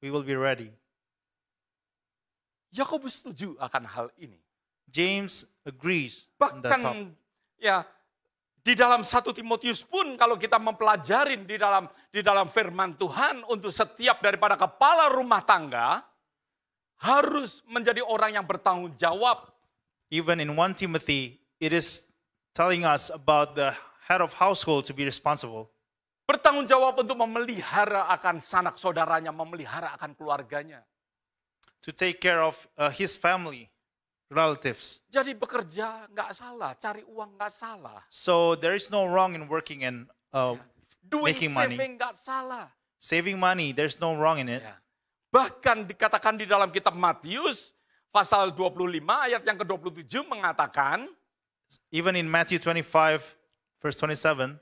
Speaker 2: we will be ready.
Speaker 1: Yakobus setuju akan hal ini.
Speaker 2: James agrees on that topic.
Speaker 1: Bahkan ya di dalam 1 Timotius pun kalau kita mempelajarin di dalam firman Tuhan untuk setiap daripada kepala rumah tangga harus menjadi orang yang bertanggung jawab.
Speaker 2: Even in 1 Timothy, it is telling us about the head of household to be responsible.
Speaker 1: Bertanggung jawab untuk memelihara akan sanak saudaranya, memelihara akan keluarganya.
Speaker 2: To take care of his family, relatives.
Speaker 1: Jadi bekerja nggak salah, cari uang nggak salah.
Speaker 2: So there is no wrong in working and
Speaker 1: Doing
Speaker 2: making money.
Speaker 1: saving nggak salah.
Speaker 2: Saving money, there's no wrong in it.
Speaker 1: Ya. Bahkan dikatakan di dalam kitab Matius pasal 25 ayat yang ke-27 mengatakan
Speaker 2: Even in Matthew 25, verse 27,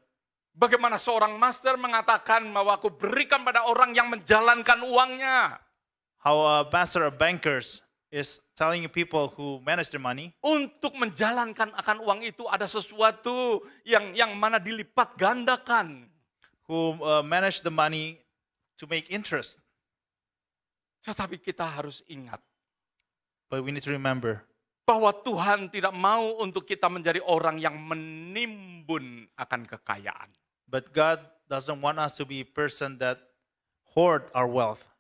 Speaker 1: bagaimana seorang master mengatakan bahwa aku berikan pada orang yang menjalankan uangnya.
Speaker 2: how a master of bankers is telling people who manage their money,
Speaker 1: Untuk menjalankan akan uang itu ada sesuatu yang mana dilipat gandakan.
Speaker 2: who manage the money to make interest.
Speaker 1: Tetapi kita harus ingat
Speaker 2: But we need to remember,
Speaker 1: bahwa Tuhan tidak mau untuk kita menjadi orang yang menimbun akan kekayaan.
Speaker 2: but God doesn't want us to be a person that hoard our wealth.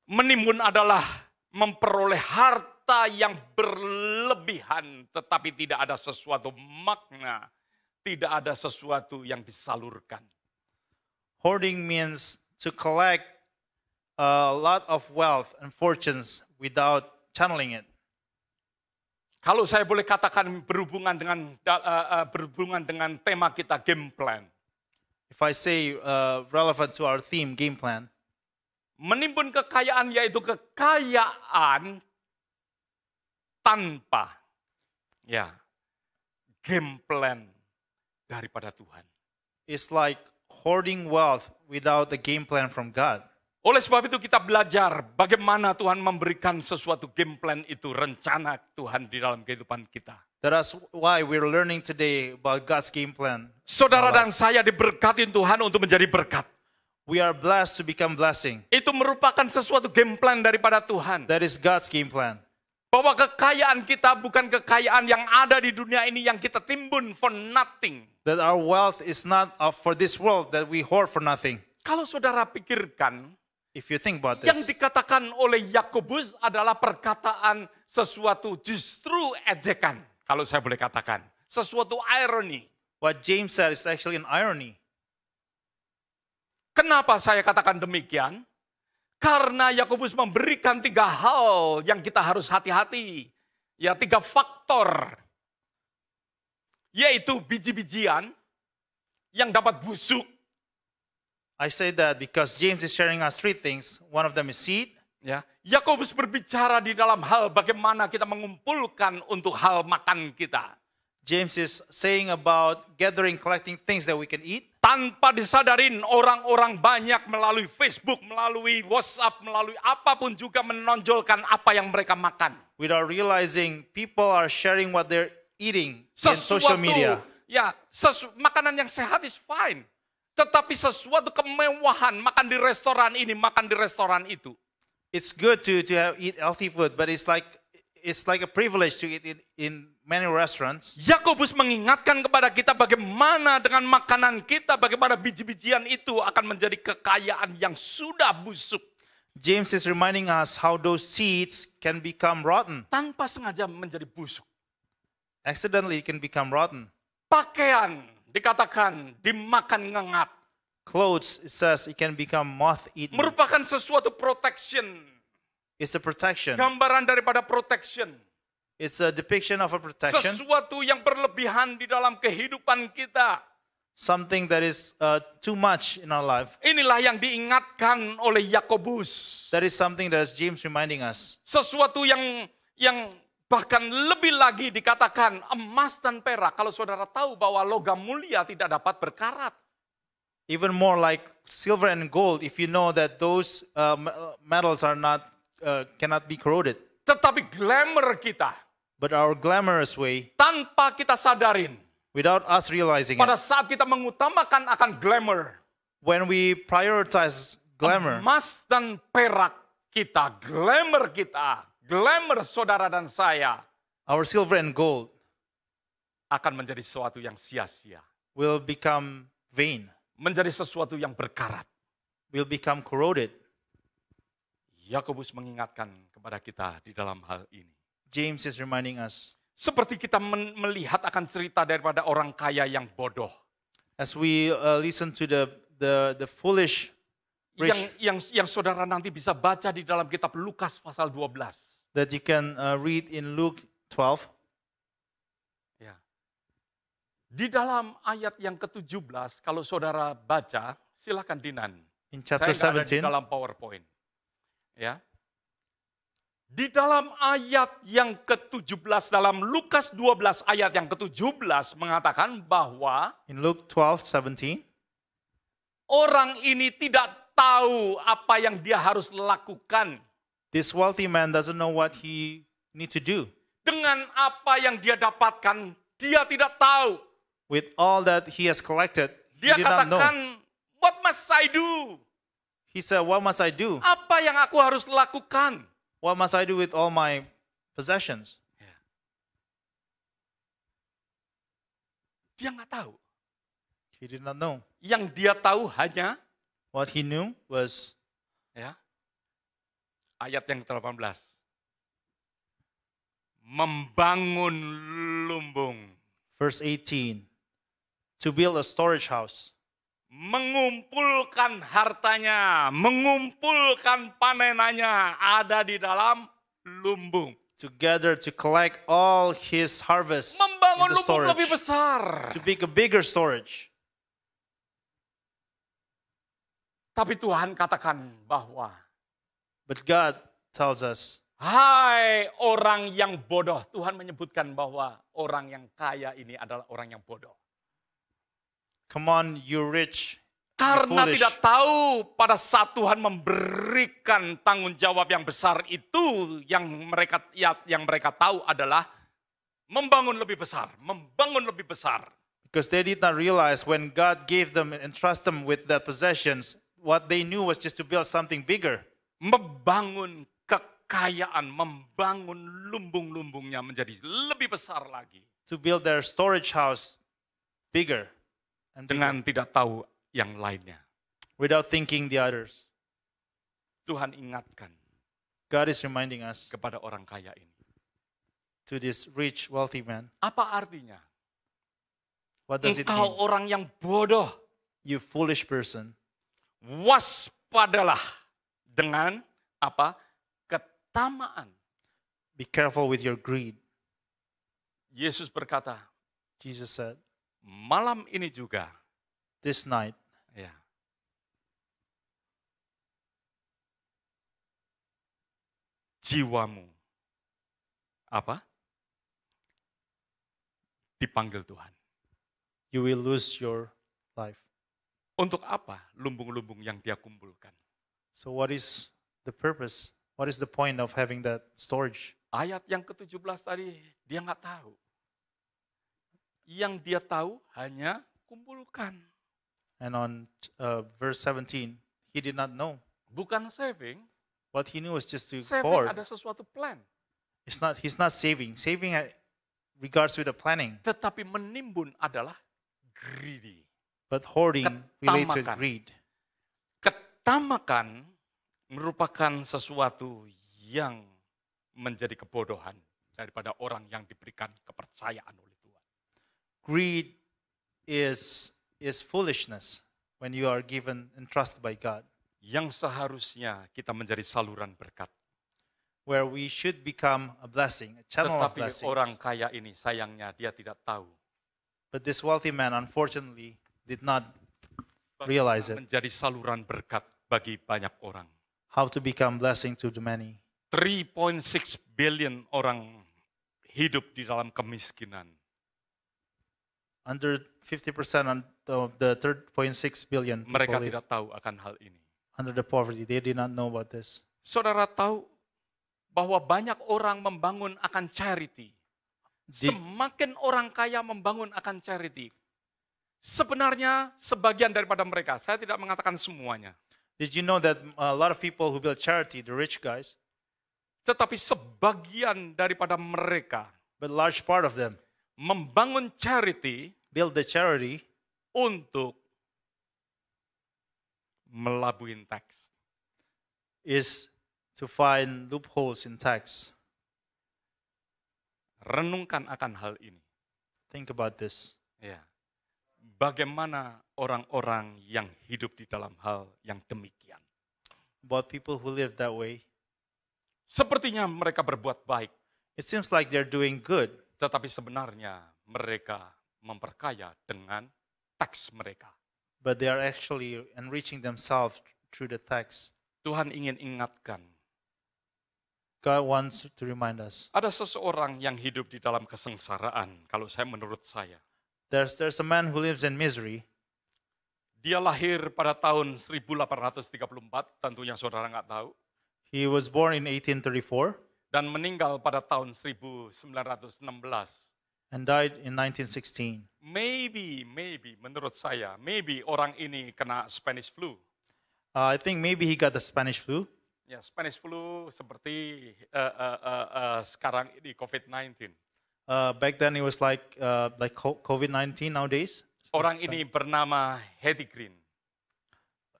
Speaker 1: Menimbun adalah memperoleh harta yang berlebihan, tetapi tidak ada sesuatu makna, tidak ada sesuatu yang disalurkan.
Speaker 2: Hoarding means to collect a lot of wealth and fortunes without channeling it.
Speaker 1: Kalau saya boleh katakan berhubungan dengan tema kita game plan.
Speaker 2: If I say relevant to our theme, game plan,
Speaker 1: Menimbun kekayaan yaitu kekayaan tanpa game plan daripada Tuhan.
Speaker 2: it's like hoarding wealth without a game plan from God.
Speaker 1: Oleh sebab itu kita belajar bagaimana Tuhan memberikan sesuatu game plan itu, rencana Tuhan di dalam kehidupan kita.
Speaker 2: That's why we're learning today about God's game plan.
Speaker 1: Saudara dan saya diberkatin Tuhan untuk menjadi berkat.
Speaker 2: We are blessed to become blessing.
Speaker 1: Itu merupakan sesuatu game plan daripada Tuhan.
Speaker 2: That is God's game plan.
Speaker 1: Bahwa kekayaan kita bukan kekayaan yang ada di dunia ini yang kita timbun for nothing.
Speaker 2: That our wealth is not for this world that we hoard for nothing.
Speaker 1: Kalau saudara pikirkan,
Speaker 2: If you think about
Speaker 1: yang
Speaker 2: this,
Speaker 1: dikatakan oleh Yakobus adalah perkataan sesuatu justru ejekan. Kalau saya boleh katakan. Sesuatu irony.
Speaker 2: what James said is actually an irony.
Speaker 1: Kenapa saya katakan demikian? Karena Yakobus memberikan 3 hal yang kita harus hati-hati. Ya, 3 faktor. Yaitu biji-bijian yang dapat busuk,
Speaker 2: I say that because James is sharing us three things. One of them is seed.
Speaker 1: Ya, Yakobus berbicara di dalam hal bagaimana kita mengumpulkan untuk hal makan kita.
Speaker 2: James is saying about gathering, collecting things that we can eat.
Speaker 1: Tanpa disadarin orang-orang banyak melalui Facebook, melalui WhatsApp, melalui apapun juga menonjolkan apa yang mereka makan.
Speaker 2: Without realizing, people are sharing what they're eating in social media.
Speaker 1: Ya, makanan yang sehat is fine. Tetapi sesuatu kemewahan, makan di restoran ini, makan di restoran itu.
Speaker 2: It's good to eat healthy food, but it's like a privilege to eat in many restaurants.
Speaker 1: Yakobus mengingatkan kepada kita bagaimana dengan makanan kita, bagaimana biji-bijian itu akan menjadi kekayaan yang sudah busuk.
Speaker 2: James is reminding us how those seeds can become rotten.
Speaker 1: Tanpa sengaja menjadi busuk.
Speaker 2: Accidentally, it can become rotten.
Speaker 1: Pakaian dikatakan dimakan ngengat.
Speaker 2: Clothes, it says, it can become moth-eaten.
Speaker 1: Merupakan sesuatu protection.
Speaker 2: It's a protection.
Speaker 1: Gambaran daripada protection.
Speaker 2: It's a depiction of a protection.
Speaker 1: Sesuatu yang berlebihan di dalam kehidupan kita.
Speaker 2: Something that is too much in our life.
Speaker 1: Inilah yang diingatkan oleh Yakobus.
Speaker 2: That is something that is James reminding us.
Speaker 1: Sesuatu yang bahkan lebih lagi dikatakan emas dan perak. Kalau saudara tahu bahwa logam mulia tidak dapat berkarat.
Speaker 2: Even more like silver and gold, if you know that those metals are not cannot be corroded.
Speaker 1: Tetapi glamour kita,
Speaker 2: But our glamorous way,
Speaker 1: tanpa kita sadarin,
Speaker 2: without us realizing
Speaker 1: pada
Speaker 2: it,
Speaker 1: saat kita mengutamakan akan glamour,
Speaker 2: when we prioritize glamour,
Speaker 1: emas dan perak kita, glamour saudara dan saya,
Speaker 2: our silver and gold
Speaker 1: akan menjadi sesuatu yang sia-sia.
Speaker 2: will become vain,
Speaker 1: Menjadi sesuatu yang berkarat.
Speaker 2: will become corroded.
Speaker 1: Yakobus mengingatkan kepada kita di dalam hal ini.
Speaker 2: James is reminding us,
Speaker 1: Seperti kita melihat akan cerita daripada orang kaya yang bodoh.
Speaker 2: as we listen to the foolish rich,
Speaker 1: Yang saudara nanti bisa baca di dalam kitab Lukas pasal 12.
Speaker 2: that you can read in Luke 12.
Speaker 1: Ya. Di dalam ayat yang ke-17, kalau saudara baca, silakan Dinan.
Speaker 2: In chapter
Speaker 1: Saya nggak ada di
Speaker 2: 17,
Speaker 1: dalam PowerPoint. Ya. Di dalam ayat yang ke-17, dalam Lukas 12 ayat yang ke-17 mengatakan bahwa
Speaker 2: in Luke 12:17,
Speaker 1: orang ini tidak tahu apa yang dia harus lakukan.
Speaker 2: this wealthy man doesn't know what he need to do.
Speaker 1: Dengan apa yang dia dapatkan, dia tidak tahu.
Speaker 2: With all that he has collected, he
Speaker 1: Dia
Speaker 2: did not know.
Speaker 1: katakan, what must I do?
Speaker 2: He said, what must I do?
Speaker 1: Apa yang aku harus lakukan?
Speaker 2: What must I do with all my possessions?
Speaker 1: Dia nggak tahu.
Speaker 2: He did not know.
Speaker 1: Yang dia tahu hanya
Speaker 2: What he knew was,
Speaker 1: ya, ayat yang ke-18. Membangun lumbung.
Speaker 2: verse 18, to build a storage house,
Speaker 1: Mengumpulkan hartanya, mengumpulkan panenannya ada di dalam lumbung.
Speaker 2: together to collect all his harvest in
Speaker 1: Membangun
Speaker 2: the
Speaker 1: lumbung
Speaker 2: storage,
Speaker 1: lebih besar.
Speaker 2: to make a bigger storage.
Speaker 1: Tapi Tuhan katakan bahwa,
Speaker 2: But God tells us,
Speaker 1: hai orang yang bodoh. Tuhan menyebutkan bahwa orang yang kaya ini adalah orang yang bodoh.
Speaker 2: come on, you rich, you
Speaker 1: Karena
Speaker 2: foolish.
Speaker 1: tidak tahu pada saat Tuhan memberikan tanggung jawab yang besar itu, yang mereka tahu adalah membangun lebih besar, membangun lebih besar.
Speaker 2: Because they did not realize when God gave them and trust them with their possessions, what they knew was just to build something bigger.
Speaker 1: Membangun kekayaan, membangun lumbung-lumbungnya menjadi lebih besar lagi.
Speaker 2: To build their storage house bigger and bigger,
Speaker 1: Dengan tidak tahu yang lainnya.
Speaker 2: without thinking the others.
Speaker 1: Tuhan ingatkan
Speaker 2: God is reminding us
Speaker 1: kepada orang kaya ini.
Speaker 2: to this rich, wealthy man.
Speaker 1: Apa artinya?
Speaker 2: What does it
Speaker 1: Engkau
Speaker 2: mean?
Speaker 1: orang yang bodoh,
Speaker 2: You foolish person.
Speaker 1: waspadalah dengan apa? Ketamaan.
Speaker 2: Be careful with your greed.
Speaker 1: Yesus berkata,
Speaker 2: Jesus said,
Speaker 1: malam ini juga,
Speaker 2: this night,
Speaker 1: ya, jiwamu apa? Dipanggil Tuhan.
Speaker 2: You will lose your life.
Speaker 1: Untuk apa lumbung-lumbung yang dia kumpulkan?
Speaker 2: So what is the purpose? What is the point of having that storage?
Speaker 1: Ayat yang ke-17 tadi dia nggak tahu. Yang dia tahu hanya kumpulkan.
Speaker 2: And on verse 17, he did not know.
Speaker 1: Bukan saving.
Speaker 2: What he knew was just to
Speaker 1: Saving
Speaker 2: hoard.
Speaker 1: ada sesuatu plan.
Speaker 2: He's not saving. Saving regards with the planning.
Speaker 1: Tetapi menimbun adalah greedy.
Speaker 2: But hoarding relates with
Speaker 1: Ketamakan.
Speaker 2: greed.
Speaker 1: Ketamakan merupakan sesuatu yang menjadi kebodohan daripada orang yang diberikan kepercayaan oleh Tuhan.
Speaker 2: Greed is foolishness when you are given and trusted by God.
Speaker 1: Yang seharusnya kita menjadi saluran berkat.
Speaker 2: Where we should become a blessing, a channel of
Speaker 1: Tetapi
Speaker 2: blessing.
Speaker 1: orang kaya ini sayangnya dia tidak tahu.
Speaker 2: But this wealthy man unfortunately did not realize it.
Speaker 1: Menjadi saluran berkat bagi banyak orang.
Speaker 2: How to become blessing to the many.
Speaker 1: 3.6 billion orang hidup di dalam kemiskinan.
Speaker 2: Under 50% of the 3.6 billion people
Speaker 1: Mereka
Speaker 2: live
Speaker 1: tidak tahu akan hal ini.
Speaker 2: under the poverty. They did not know about this.
Speaker 1: Saudara tahu bahwa banyak orang membangun akan charity. Semakin orang kaya membangun akan charity. Sebenarnya sebagian daripada mereka, saya tidak mengatakan semuanya.
Speaker 2: Did you know that a lot of people who build charity, the rich guys,
Speaker 1: Tetapi sebagian daripada mereka
Speaker 2: but a large part of them
Speaker 1: membangun charity
Speaker 2: build the charity
Speaker 1: untuk melabuhin teks.
Speaker 2: is to find loopholes in tax.
Speaker 1: Renungkan akan hal ini.
Speaker 2: Think about this.
Speaker 1: Ya. Bagaimana orang-orang yang hidup di dalam hal yang demikian.
Speaker 2: About people who live that way.
Speaker 1: Sepertinya mereka berbuat baik,
Speaker 2: It seems like they're doing good,
Speaker 1: tetapi sebenarnya mereka memperkaya dengan teks mereka.
Speaker 2: but they are actually enriching themselves through the tax.
Speaker 1: Tuhan ingin ingatkan,
Speaker 2: God wants to remind us.
Speaker 1: ada seseorang yang hidup di dalam kesengsaraan, kalau menurut saya.
Speaker 2: There's a man who lives in misery.
Speaker 1: Dia lahir pada tahun 1834, tentunya saudara nggak tahu.
Speaker 2: He was born in 1834
Speaker 1: Dan meninggal pada tahun 1916.
Speaker 2: and died in 1916.
Speaker 1: Maybe, menurut saya, orang ini kena Spanish flu.
Speaker 2: I think maybe he got the Spanish flu.
Speaker 1: Ya, Spanish flu seperti sekarang ini COVID-19.
Speaker 2: Back then it was like COVID-19 nowadays.
Speaker 1: Orang ini bernama Hetty Green.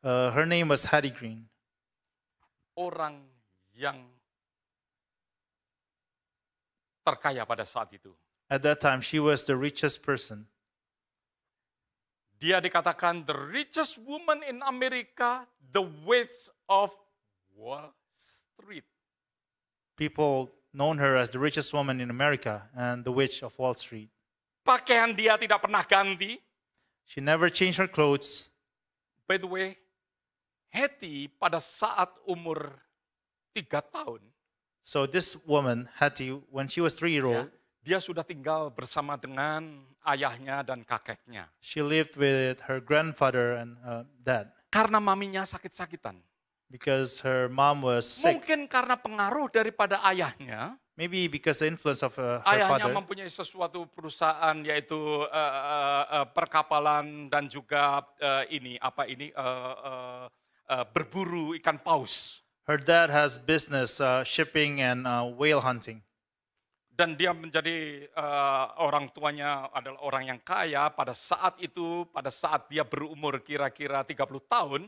Speaker 2: Her name was Hattie Green.
Speaker 1: Orang yang terkaya pada saat itu.
Speaker 2: At that time, she was the richest person.
Speaker 1: Dia dikatakan the richest woman in America, the witch of Wall Street.
Speaker 2: People known her as the richest woman in America and the witch of Wall Street.
Speaker 1: Pakaian dia tidak pernah ganti.
Speaker 2: She never changed her clothes.
Speaker 1: By the way, Hetty pada saat umur 3 tahun,
Speaker 2: So this woman, Hattie, when she was 3-year-old,
Speaker 1: dia sudah tinggal bersama dengan ayahnya dan kakeknya.
Speaker 2: she lived with her grandfather and dad
Speaker 1: Karena maminya sakit-sakitan.
Speaker 2: because her mom was sick.
Speaker 1: Mungkin karena pengaruh daripada ayahnya,
Speaker 2: Maybe because the influence of her
Speaker 1: ayahnya
Speaker 2: father.
Speaker 1: mempunyai sesuatu perusahaan yaitu perkapalan dan juga berburu ikan paus.
Speaker 2: Her dad has business shipping and whale hunting.
Speaker 1: Dan dia menjadi orang tuanya adalah orang yang kaya pada saat itu, pada saat dia berumur kira-kira 30 tahun,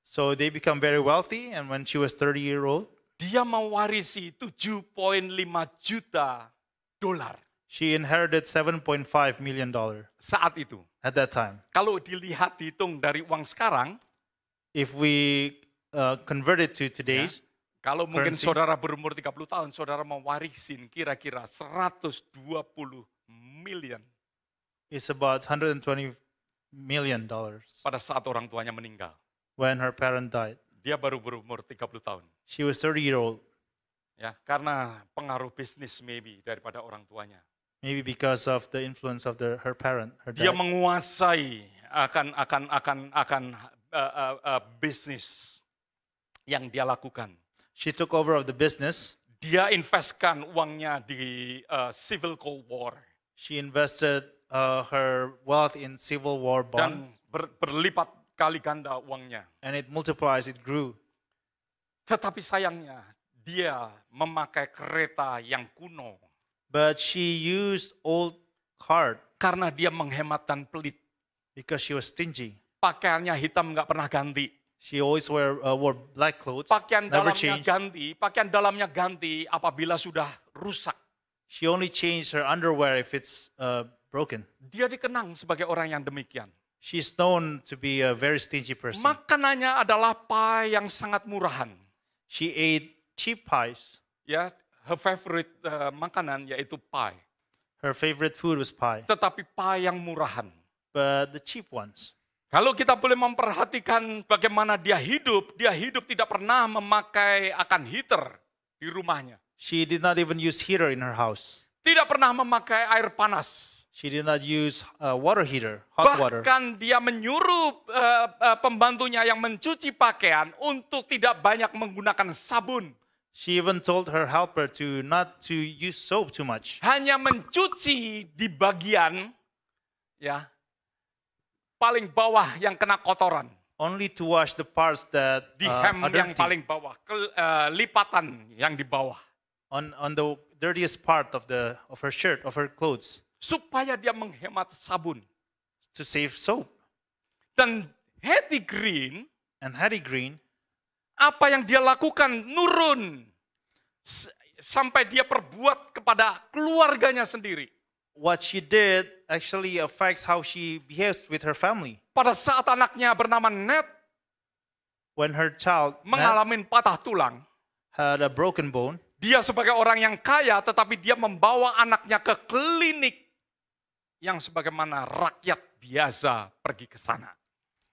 Speaker 2: So they become very wealthy, and when she was 30-year-old,
Speaker 1: dia mewarisi 7,5 juta dolar
Speaker 2: she inherited $7.5 million
Speaker 1: saat itu.
Speaker 2: at that time.
Speaker 1: Kalau dilihat dihitung dari uang sekarang,
Speaker 2: If we convert it to today's,
Speaker 1: kalau mungkin
Speaker 2: currency.
Speaker 1: saudara berumur 30 tahun, saudara mewarisin kira-kira 120 miliar
Speaker 2: it's about $120 million
Speaker 1: pada saat orang tuanya meninggal.
Speaker 2: when her parent died.
Speaker 1: Dia baru berumur 30 tahun.
Speaker 2: She was 30-year-old.
Speaker 1: Ya, karena pengaruh bisnis maybe daripada orang tuanya.
Speaker 2: Maybe because of the influence of her parent, her
Speaker 1: Dia
Speaker 2: dad.
Speaker 1: menguasai akan bisnis yang dia lakukan.
Speaker 2: She took over of the business.
Speaker 1: Dia investkan uangnya di Civil Cold War
Speaker 2: She invested her wealth in Civil War bond,
Speaker 1: dan berlipat kali ganda uangnya.
Speaker 2: and it multiplies, it grew.
Speaker 1: Tetapi sayangnya dia memakai kereta yang kuno
Speaker 2: But she used old cart
Speaker 1: karena dia menghemat dan pelit.
Speaker 2: because she was stingy.
Speaker 1: Pakaiannya hitam nggak pernah ganti.
Speaker 2: She always wore black clothes,
Speaker 1: Pakaian
Speaker 2: never
Speaker 1: dalamnya ganti apabila sudah rusak.
Speaker 2: She only changed her underwear if it's broken.
Speaker 1: Dia dikenang sebagai orang yang demikian.
Speaker 2: She's known to be a very stingy person.
Speaker 1: Makanannya adalah pie yang sangat murahan.
Speaker 2: She ate cheap pies.
Speaker 1: Ya, her favorite makanan yaitu pie.
Speaker 2: Her favorite food was pie,
Speaker 1: Tetapi pie yang murahan.
Speaker 2: but the cheap ones.
Speaker 1: Kalau kita boleh memperhatikan bagaimana dia hidup tidak pernah memakai akan heater di rumahnya.
Speaker 2: She did not even use heater in her house.
Speaker 1: Tidak pernah memakai air panas.
Speaker 2: She did not use water heater, hot water.
Speaker 1: Bahkan dia menyuruh pembantunya yang mencuci pakaian untuk tidak banyak menggunakan sabun.
Speaker 2: She even told her helper to not to use soap too much.
Speaker 1: Hanya mencuci di bagian ya paling bawah yang kena kotoran.
Speaker 2: Only to wash the parts that
Speaker 1: Di
Speaker 2: are
Speaker 1: hem yang
Speaker 2: dirty.
Speaker 1: paling bawah, lipatan yang di bawah.
Speaker 2: On the dirtiest part of her shirt, of her clothes,
Speaker 1: Supaya dia menghemat sabun.
Speaker 2: to save soap.
Speaker 1: Dan Hetty Green,
Speaker 2: And Hattie Green,
Speaker 1: apa yang dia lakukan nurun. Sampai dia perbuat kepada keluarganya sendiri.
Speaker 2: what she did actually affects how she behaves with her family.
Speaker 1: Pada saat anaknya bernama Ned
Speaker 2: When her child Nat,
Speaker 1: mengalami patah tulang,
Speaker 2: had a broken bone,
Speaker 1: dia sebagai orang yang kaya tetapi dia membawa anaknya ke klinik yang sebagaimana rakyat biasa pergi ke sana.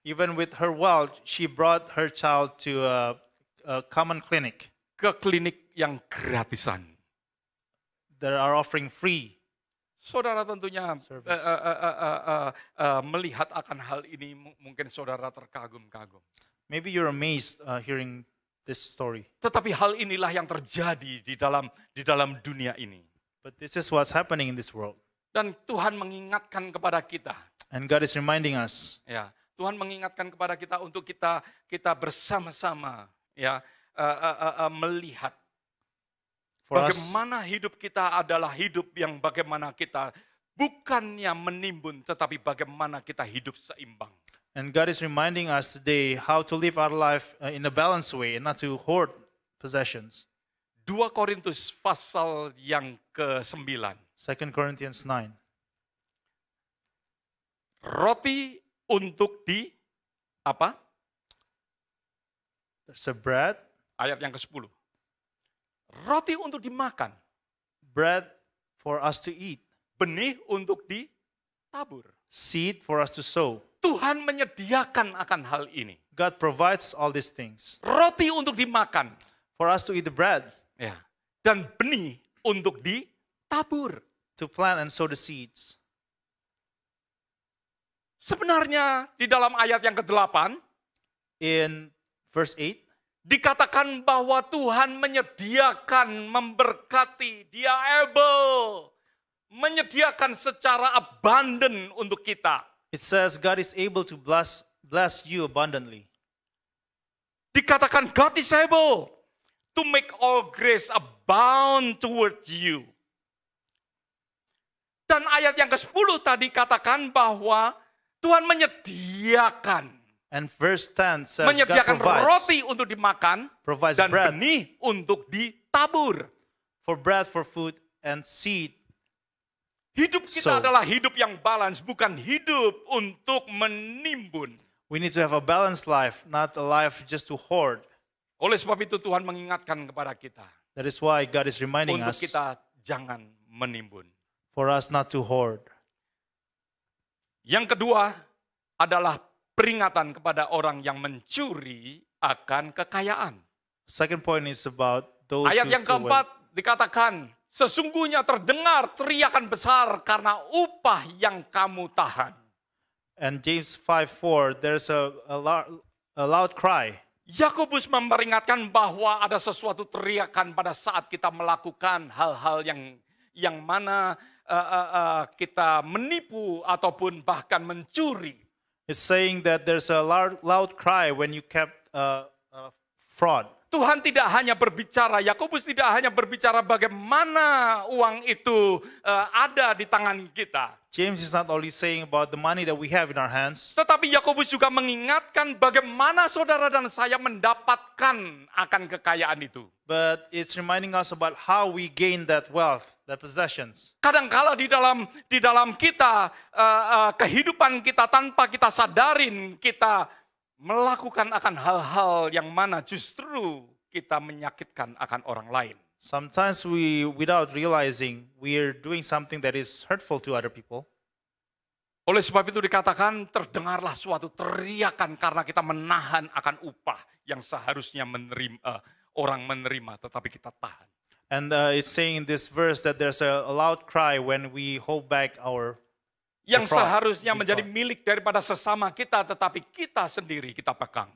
Speaker 2: even with her wealth, she brought her child to a common clinic
Speaker 1: Ke klinik yang gratisan.
Speaker 2: that are offering free.
Speaker 1: Saudara tentunya
Speaker 2: Service.
Speaker 1: melihat akan hal ini mungkin saudara terkagum-kagum.
Speaker 2: Maybe you're amazed hearing this story,
Speaker 1: Tetapi hal inilah yang terjadi di dalam dunia ini.
Speaker 2: but this is what's happening in this world.
Speaker 1: Dan Tuhan mengingatkan kepada kita,
Speaker 2: And God is reminding us.
Speaker 1: ya, Tuhan mengingatkan kepada kita untuk kita bersama-sama, ya, melihat
Speaker 2: For us,
Speaker 1: bagaimana hidup kita adalah hidup yang bagaimana kita bukannya menimbun, tetapi bagaimana kita hidup seimbang.
Speaker 2: and God is reminding us today how to live our life in a balanced way and not to hoard possessions.
Speaker 1: 2 Korintus pasal yang ke-9.
Speaker 2: 2 Corinthians 9.
Speaker 1: Roti untuk di apa?
Speaker 2: There's a bread,
Speaker 1: Ayat yang ke-10. Roti untuk dimakan,
Speaker 2: bread for us to eat,
Speaker 1: benih untuk ditabur.
Speaker 2: seed for us to sow.
Speaker 1: Tuhan menyediakan akan hal ini.
Speaker 2: God provides all these things
Speaker 1: Roti untuk dimakan,
Speaker 2: for us to eat the bread,
Speaker 1: ya, dan benih untuk ditabur.
Speaker 2: to plant and sow the seeds.
Speaker 1: Sebenarnya di dalam ayat yang ke-8
Speaker 2: In verse 8,
Speaker 1: dikatakan bahwa Tuhan menyediakan, memberkati, Dia able, menyediakan secara abundant untuk kita.
Speaker 2: it says God is able to bless you abundantly.
Speaker 1: Dikatakan God is able to make all grace abound toward you. Dan ayat yang ke-10 tadi katakan bahwa Tuhan menyediakan.
Speaker 2: And verse 10 says God
Speaker 1: Menyediakan
Speaker 2: provides
Speaker 1: roti untuk dimakan
Speaker 2: provides
Speaker 1: dan
Speaker 2: bread.
Speaker 1: benih untuk ditabur.
Speaker 2: for bread, for food, and seed.
Speaker 1: Hidup kita
Speaker 2: So-
Speaker 1: adalah hidup yang balance, bukan hidup untuk menimbun.
Speaker 2: We need to have a balanced life, not a life just to hoard.
Speaker 1: Oleh sebab itu Tuhan mengingatkan kepada kita
Speaker 2: That is why God is reminding
Speaker 1: untuk
Speaker 2: us
Speaker 1: kita jangan menimbun.
Speaker 2: for us not to hoard.
Speaker 1: Yang kedua adalah peringatan kepada orang yang mencuri akan kekayaan.
Speaker 2: Second point is about those
Speaker 1: Ayat
Speaker 2: who
Speaker 1: yang
Speaker 2: still wait.
Speaker 1: keempat dikatakan, sesungguhnya terdengar teriakan besar karena upah yang kamu tahan.
Speaker 2: And James 5:4, there's a loud cry.
Speaker 1: Yakobus memperingatkan bahwa ada sesuatu teriakan pada saat kita melakukan hal-hal yang mana kita menipu ataupun bahkan mencuri.
Speaker 2: It's saying that there's a loud cry when you kept fraud.
Speaker 1: Tuhan tidak hanya berbicara, Yakobus tidak hanya berbicara bagaimana uang itu ada di tangan kita.
Speaker 2: James is not only saying about the money that we have in our hands,
Speaker 1: Tetapi Yakobus juga mengingatkan bagaimana saudara dan saya mendapatkan akan kekayaan itu.
Speaker 2: but it's reminding us about how we gain that wealth, that possessions.
Speaker 1: Kadangkala di dalam kita kehidupan kita tanpa kita sadarin kita melakukan akan hal-hal yang mana justru kita menyakitkan akan orang lain.
Speaker 2: Sometimes we, without realizing, we are doing something that is hurtful to other people.
Speaker 1: Oleh sebab itu dikatakan terdengarlah suatu teriakan karena kita menahan akan upah yang seharusnya orang menerima tetapi kita tahan.
Speaker 2: And it's saying in this verse that there's a loud cry when we hold back our
Speaker 1: Yang
Speaker 2: fraud,
Speaker 1: seharusnya
Speaker 2: the
Speaker 1: menjadi
Speaker 2: fraud.
Speaker 1: milik daripada sesama kita tetapi kita sendiri kita pegang.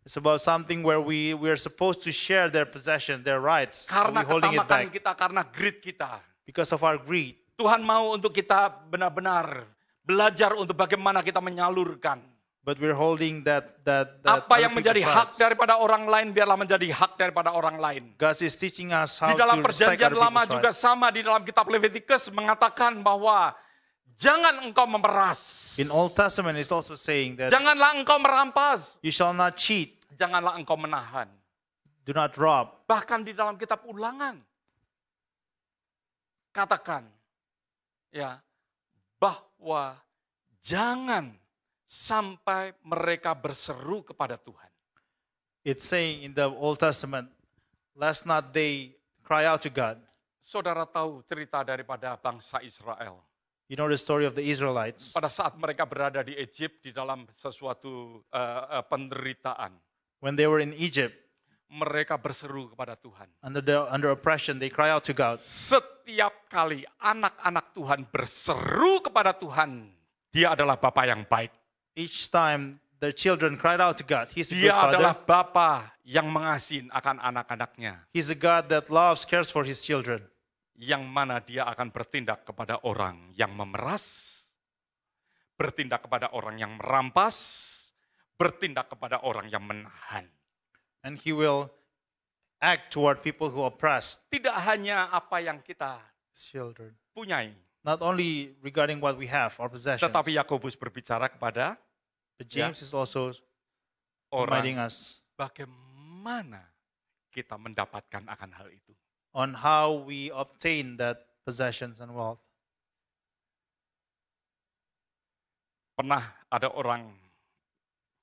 Speaker 2: It's about something where we are supposed to share their possessions, their rights, but
Speaker 1: Karena
Speaker 2: we're holding it
Speaker 1: ketamakan
Speaker 2: back
Speaker 1: kita, karena greed kita.
Speaker 2: because of our greed.
Speaker 1: Tuhan mau untuk kita benar-benar belajar untuk bagaimana kita menyalurkan.
Speaker 2: But we're holding that
Speaker 1: Apa
Speaker 2: other
Speaker 1: yang menjadi
Speaker 2: people's
Speaker 1: hak
Speaker 2: rights.
Speaker 1: daripada orang lain, biarlah menjadi hak daripada orang lain.
Speaker 2: God is teaching us how
Speaker 1: Di dalam
Speaker 2: to respect
Speaker 1: perjanjian
Speaker 2: other
Speaker 1: lama
Speaker 2: people's
Speaker 1: juga
Speaker 2: rights.
Speaker 1: sama, di dalam kitab Levitikus mengatakan bahwa jangan engkau memeras.
Speaker 2: In Old Testament, it's also saying that
Speaker 1: Janganlah engkau merampas.
Speaker 2: you shall not cheat,
Speaker 1: Janganlah engkau menahan.
Speaker 2: do not rob.
Speaker 1: Bahkan di dalam kitab Ulangan katakan ya bahwa jangan sampai mereka berseru kepada Tuhan.
Speaker 2: It's saying in the Old Testament, lest not they cry out to God.
Speaker 1: Saudara tahu cerita daripada bangsa Israel.
Speaker 2: You know the story of the Israelites.
Speaker 1: Pada saat mereka berada di Egypt di dalam sesuatu penderitaan,
Speaker 2: When they were in Egypt,
Speaker 1: mereka berseru kepada Tuhan.
Speaker 2: under oppression, they cry out to God.
Speaker 1: Setiap kali anak-anak Tuhan berseru kepada Tuhan, Dia adalah Bapa yang baik.
Speaker 2: Each time their children cried out to God, He's a good
Speaker 1: Dia adalah
Speaker 2: Father.
Speaker 1: Bapa yang mengasihi akan anak-anaknya.
Speaker 2: He's a God that loves, cares for His children.
Speaker 1: Yang mana Dia akan bertindak kepada orang yang memeras, bertindak kepada orang yang merampas, bertindak kepada orang yang menahan.
Speaker 2: And He will act toward people who oppress
Speaker 1: Tidak hanya apa yang kita
Speaker 2: His children.
Speaker 1: punyai,
Speaker 2: Not only regarding what we have, our possessions,
Speaker 1: tetapi Yakobus berbicara kepada
Speaker 2: but James is also reminding
Speaker 1: orang
Speaker 2: us
Speaker 1: bagaimana kita mendapatkan akan hal itu.
Speaker 2: on how we obtain that possessions and wealth.
Speaker 1: Pernah ada orang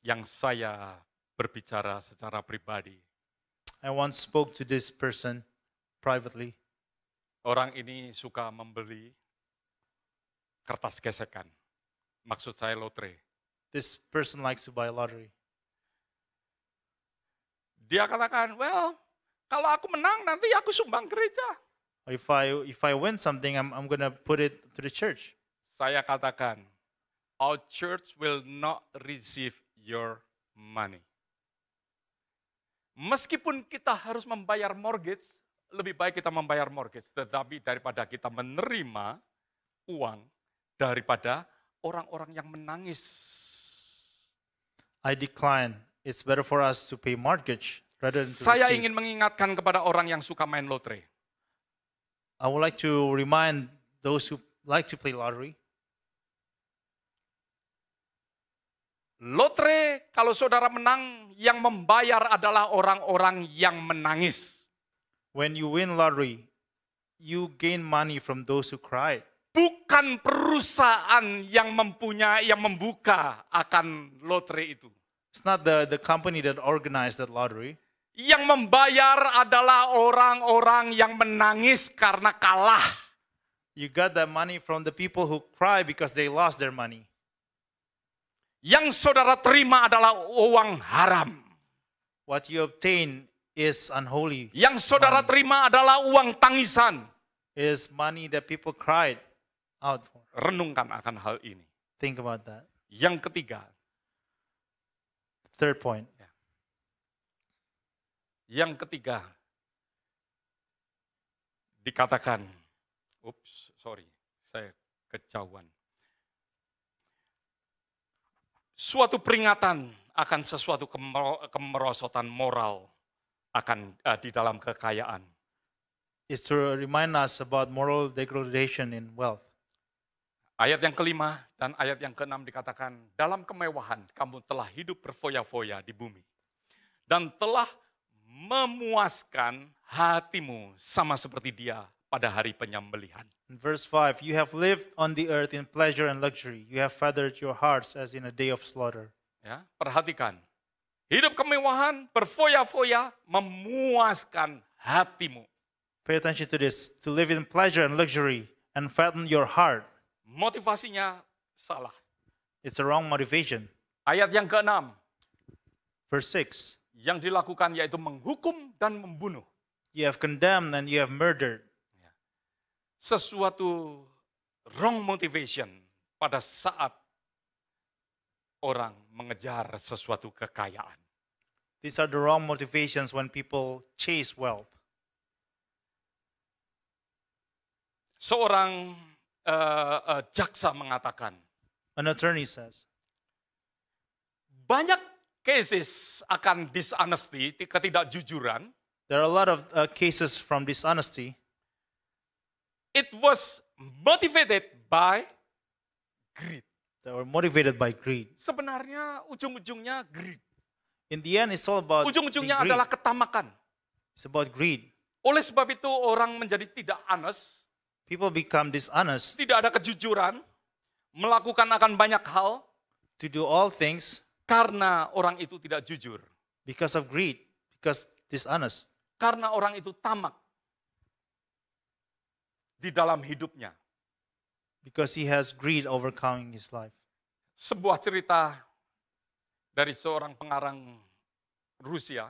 Speaker 1: yang saya berbicara secara pribadi.
Speaker 2: I once spoke to this person privately.
Speaker 1: Orang ini suka membeli kertas gesekan. Maksud saya lotre.
Speaker 2: This person likes to buy lottery.
Speaker 1: Dia katakan, well, kalau aku menang nanti aku sumbang gereja.
Speaker 2: If I win something, I'm gonna put it to the church.
Speaker 1: Saya katakan, our church will not receive your money. Meskipun kita harus membayar mortgage, lebih baik kita membayar mortgage, tetapi daripada kita menerima uang daripada orang-orang yang menangis.
Speaker 2: I decline. It's better for us to pay mortgage rather than to
Speaker 1: Saya
Speaker 2: receive.
Speaker 1: ingin mengingatkan kepada orang yang suka main lotre.
Speaker 2: I would like to remind those who like to play lottery.
Speaker 1: Lotre, kalau saudara menang, yang membayar adalah orang-orang yang menangis.
Speaker 2: When you win lottery, you gain money from those who cried.
Speaker 1: Bukan perusahaan yang membuka akan lotre itu.
Speaker 2: It's not the company that organized that lottery.
Speaker 1: Yang membayar adalah orang-orang yang menangis karena kalah.
Speaker 2: You got that money from the people who cry because they lost their money.
Speaker 1: Yang saudara terima adalah uang haram.
Speaker 2: What you obtain is unholy.
Speaker 1: Yang saudara terima adalah uang tangisan.
Speaker 2: Is money that people cried out for.
Speaker 1: Renungkan akan hal ini.
Speaker 2: Think about that.
Speaker 1: Yang ketiga,
Speaker 2: Third point.
Speaker 1: Dikatakan, saya kejauhan. Suatu peringatan akan sesuatu kemerosotan moral akan di dalam kekayaan.
Speaker 2: Is to remind us about moral degradation in wealth.
Speaker 1: Ayat yang kelima dan ayat yang keenam dikatakan, dalam kemewahan kamu telah hidup berfoya-foya di bumi. Dan telah memuaskan hatimu sama seperti dia pada hari penyembelihan.
Speaker 2: In verse 5, you have lived on the earth in pleasure and luxury. You have feathered your hearts as in a day of slaughter.
Speaker 1: Ya, perhatikan. Hidup kemewahan, berfoya-foya, memuaskan hatimu.
Speaker 2: Pay attention to this. To live in pleasure and luxury and fatten your heart.
Speaker 1: Motivasinya salah.
Speaker 2: It's a wrong motivation.
Speaker 1: Ayat yang keenam.
Speaker 2: Verse 6,
Speaker 1: Yang dilakukan yaitu menghukum dan membunuh.
Speaker 2: you have condemned and you have murdered.
Speaker 1: Sesuatu wrong motivation pada saat orang mengejar sesuatu kekayaan.
Speaker 2: These are the wrong motivations when people chase wealth.
Speaker 1: Seorang jaksa mengatakan,
Speaker 2: An attorney says,
Speaker 1: banyak cases akan dishonesty, ketidakjujuran,
Speaker 2: there are a lot of cases from dishonesty.
Speaker 1: it was motivated by greed.
Speaker 2: That were motivated by greed.
Speaker 1: Sebenarnya ujung-ujungnya greed.
Speaker 2: In the end, it's all about
Speaker 1: Ujung-ujungnya
Speaker 2: greed.
Speaker 1: adalah ketamakan.
Speaker 2: It's about greed.
Speaker 1: Oleh sebab itu orang menjadi tidak honest,
Speaker 2: People become dishonest
Speaker 1: tidak ada kejujuran, melakukan akan banyak hal
Speaker 2: to do all things
Speaker 1: karena orang itu tidak jujur.
Speaker 2: because of greed, because dishonest,
Speaker 1: Karena orang itu tamak di dalam hidupnya.
Speaker 2: because he has greed overcoming his life.
Speaker 1: Sebuah cerita dari seorang pengarang Rusia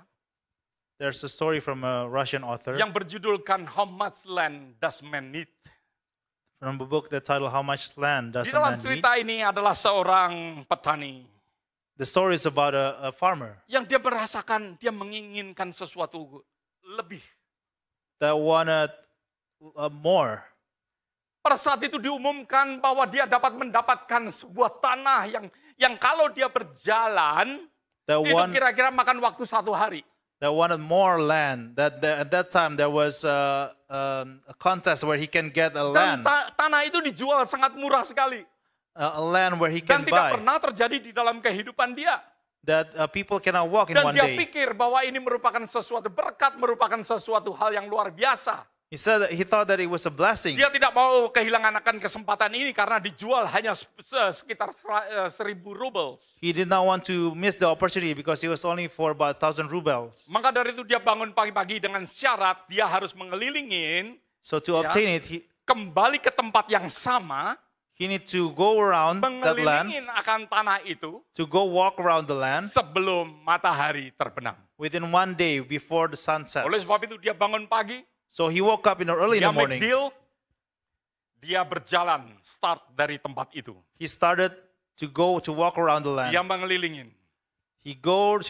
Speaker 2: There's a story from a Russian author
Speaker 1: yang berjudulkan How Much Land Does Man Need?
Speaker 2: from a book that titled How Much Land Does
Speaker 1: Di
Speaker 2: a
Speaker 1: dalam
Speaker 2: Man Need?
Speaker 1: cerita ini adalah seorang petani
Speaker 2: The story is about a farmer
Speaker 1: yang dia merasakan, dia menginginkan sesuatu lebih.
Speaker 2: that wanted more.
Speaker 1: Pada saat itu diumumkan bahwa dia dapat mendapatkan sebuah tanah yang kalau dia berjalan,
Speaker 2: That
Speaker 1: itu
Speaker 2: one
Speaker 1: kira-kira makan waktu 1 hari.
Speaker 2: that wanted more land. At that time there was a contest where he can get a
Speaker 1: Dan
Speaker 2: land,
Speaker 1: tanah itu dijual sangat murah sekali.
Speaker 2: a land where he
Speaker 1: Dan
Speaker 2: can
Speaker 1: tidak
Speaker 2: buy.
Speaker 1: pernah terjadi di dalam kehidupan dia.
Speaker 2: That people cannot walk in
Speaker 1: Dan
Speaker 2: one
Speaker 1: dia
Speaker 2: day.
Speaker 1: pikir bahwa ini merupakan sesuatu berkat, merupakan sesuatu hal yang luar biasa.
Speaker 2: He said that he thought that it was a blessing.
Speaker 1: Dia tidak mau kehilangan akan kesempatan ini karena dijual hanya sekitar 1.000 rubles.
Speaker 2: He did not want to miss the opportunity because it was only for about 1,000 rubles.
Speaker 1: Maka dari itu dia bangun pagi-pagi dengan syarat dia harus mengelilingin,
Speaker 2: So to obtain it,
Speaker 1: kembali ke tempat yang sama,
Speaker 2: he need to go around that land,
Speaker 1: mengelilingin akan tanah itu
Speaker 2: to go walk around the land
Speaker 1: sebelum matahari terbenam.
Speaker 2: within one day before the sun sets.
Speaker 1: Oleh sebab itu dia bangun pagi,
Speaker 2: So he woke up early in
Speaker 1: dia
Speaker 2: the
Speaker 1: make
Speaker 2: morning.
Speaker 1: deal, dia berjalan start dari tempat itu.
Speaker 2: He started to walk around the
Speaker 1: Dia
Speaker 2: land.
Speaker 1: mengelilingin.
Speaker 2: He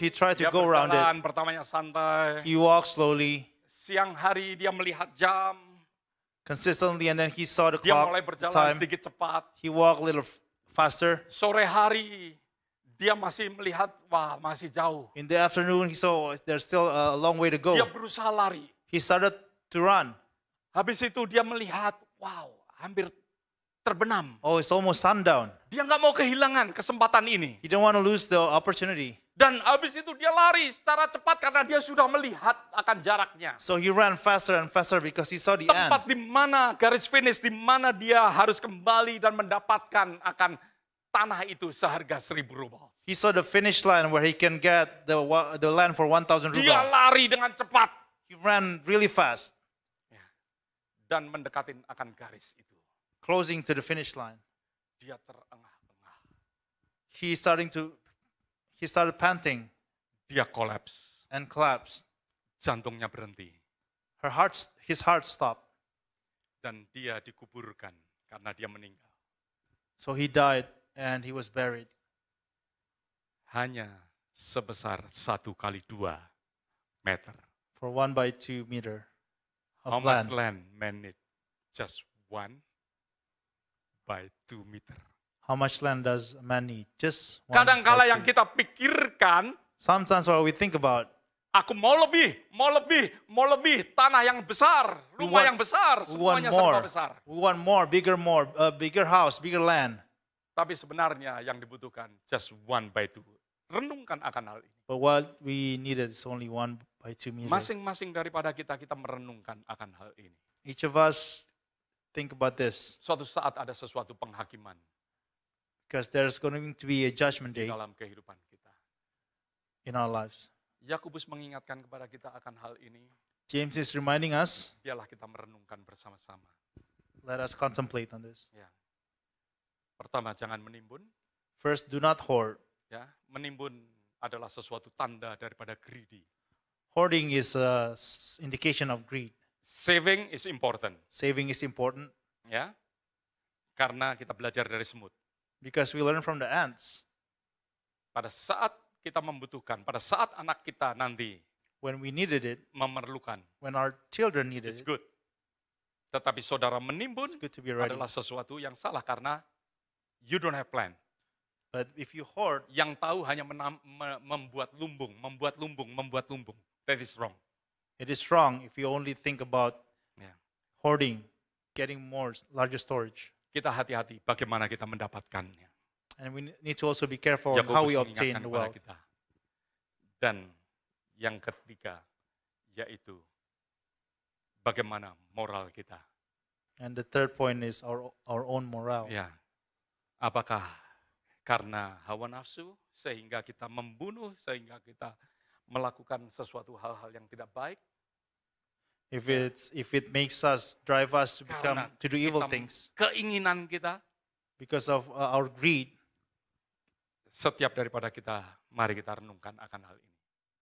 Speaker 2: tried to
Speaker 1: Dia
Speaker 2: go around it.
Speaker 1: berjalan, pertamanya santai.
Speaker 2: He walked slowly,
Speaker 1: Siang hari dia melihat jam,
Speaker 2: consistently, and then he saw the
Speaker 1: dia
Speaker 2: clock,
Speaker 1: mulai berjalan
Speaker 2: time.
Speaker 1: sedikit cepat.
Speaker 2: He walked a little faster.
Speaker 1: Sore hari dia masih melihat, wah masih jauh.
Speaker 2: In the afternoon, he saw there's still a long way to
Speaker 1: Dia
Speaker 2: go.
Speaker 1: berusaha lari.
Speaker 2: He started to run.
Speaker 1: Habis itu dia melihat, wow hampir terbenam.
Speaker 2: Oh, it's almost sundown.
Speaker 1: Dia nggak mau kehilangan kesempatan ini.
Speaker 2: He didn't want to lose the opportunity.
Speaker 1: Dan habis itu dia lari secara cepat karena dia sudah melihat akan jaraknya.
Speaker 2: So he ran faster and faster because he saw the end.
Speaker 1: Tempat di mana garis finish, di mana dia harus kembali dan mendapatkan akan tanah itu seharga 1.000 rubel.
Speaker 2: He saw the finish line where he can get the land for 1,000
Speaker 1: Dia
Speaker 2: rubles.
Speaker 1: lari dengan cepat
Speaker 2: He ran really fast,
Speaker 1: dan mendekatin akan garis itu.
Speaker 2: closing to the finish line.
Speaker 1: Dia terengah-engah.
Speaker 2: He started panting
Speaker 1: Dia kolaps.
Speaker 2: and collapsed.
Speaker 1: jantungnya berhenti.
Speaker 2: His heart stopped.
Speaker 1: Dan dia dikuburkan karena dia meninggal.
Speaker 2: So he died and he was buried.
Speaker 1: Hanya sebesar 1x2 meter.
Speaker 2: For 1 by 2 meter
Speaker 1: How
Speaker 2: of
Speaker 1: much
Speaker 2: land.
Speaker 1: land man need? Just 1x2 meter.
Speaker 2: How much land does a man need? Just 1
Speaker 1: Kadang-kala
Speaker 2: by
Speaker 1: yang
Speaker 2: 2.
Speaker 1: kita pikirkan,
Speaker 2: Sometimes what we think about,
Speaker 1: aku mau lebih, tanah yang besar, rumah
Speaker 2: want-
Speaker 1: yang besar,
Speaker 2: we want
Speaker 1: semuanya
Speaker 2: more.
Speaker 1: serba besar.
Speaker 2: We want more, bigger house, bigger land.
Speaker 1: Tapi sebenarnya yang dibutuhkan just 1x2. Renungkan akan hal ini.
Speaker 2: But what we needed is only 1 by 2 meter.
Speaker 1: Masing-masing daripada kita merenungkan akan hal ini.
Speaker 2: Each of us think about this,
Speaker 1: Suatu saat ada sesuatu penghakiman
Speaker 2: because there's going to be a judgment
Speaker 1: di
Speaker 2: day
Speaker 1: dalam kehidupan kita.
Speaker 2: in our lives.
Speaker 1: Yakobus mengingatkan kepada kita akan hal ini.
Speaker 2: James is reminding us,
Speaker 1: Biarlah kita merenungkan bersama-sama.
Speaker 2: let us contemplate on this.
Speaker 1: Ya. Pertama, jangan menimbun.
Speaker 2: First, do not hoard.
Speaker 1: Ya, menimbun adalah sesuatu tanda daripada greedy.
Speaker 2: Hoarding is an indication of greed.
Speaker 1: Saving is important.
Speaker 2: Saving is important
Speaker 1: Ya, karena kita belajar dari semut.
Speaker 2: because we learn from the ants.
Speaker 1: Pada saat kita membutuhkan, pada saat anak kita nanti
Speaker 2: When we needed it,
Speaker 1: memerlukan,
Speaker 2: when our children needed
Speaker 1: it's
Speaker 2: it,
Speaker 1: good. Tetapi saudara menimbun
Speaker 2: it's good to be ready.
Speaker 1: adalah sesuatu yang salah karena you don't have plan.
Speaker 2: But if you hoard,
Speaker 1: Yang tahu hanya membuat lumbung. That is wrong.
Speaker 2: it is wrong if you only think about
Speaker 1: Ya.
Speaker 2: hoarding, getting larger storage.
Speaker 1: Kita hati-hati bagaimana kita mendapatkannya.
Speaker 2: And we need to also be careful on how
Speaker 1: Yakobus
Speaker 2: we obtain
Speaker 1: mengingatkan
Speaker 2: the
Speaker 1: kepada
Speaker 2: wealth.
Speaker 1: kita. Dan yang ketiga, yaitu bagaimana moral kita.
Speaker 2: And the third point is our own morale.
Speaker 1: Ya, apakah karena hawa nafsu sehingga kita membunuh, sehingga kita melakukan sesuatu hal-hal yang tidak baik?
Speaker 2: If it makes us drive us to
Speaker 1: Karena
Speaker 2: to do evil
Speaker 1: kita-
Speaker 2: things
Speaker 1: Keinginan kita,
Speaker 2: because of our greed,
Speaker 1: setiap daripada kita, mari kita renungkan akan hal ini.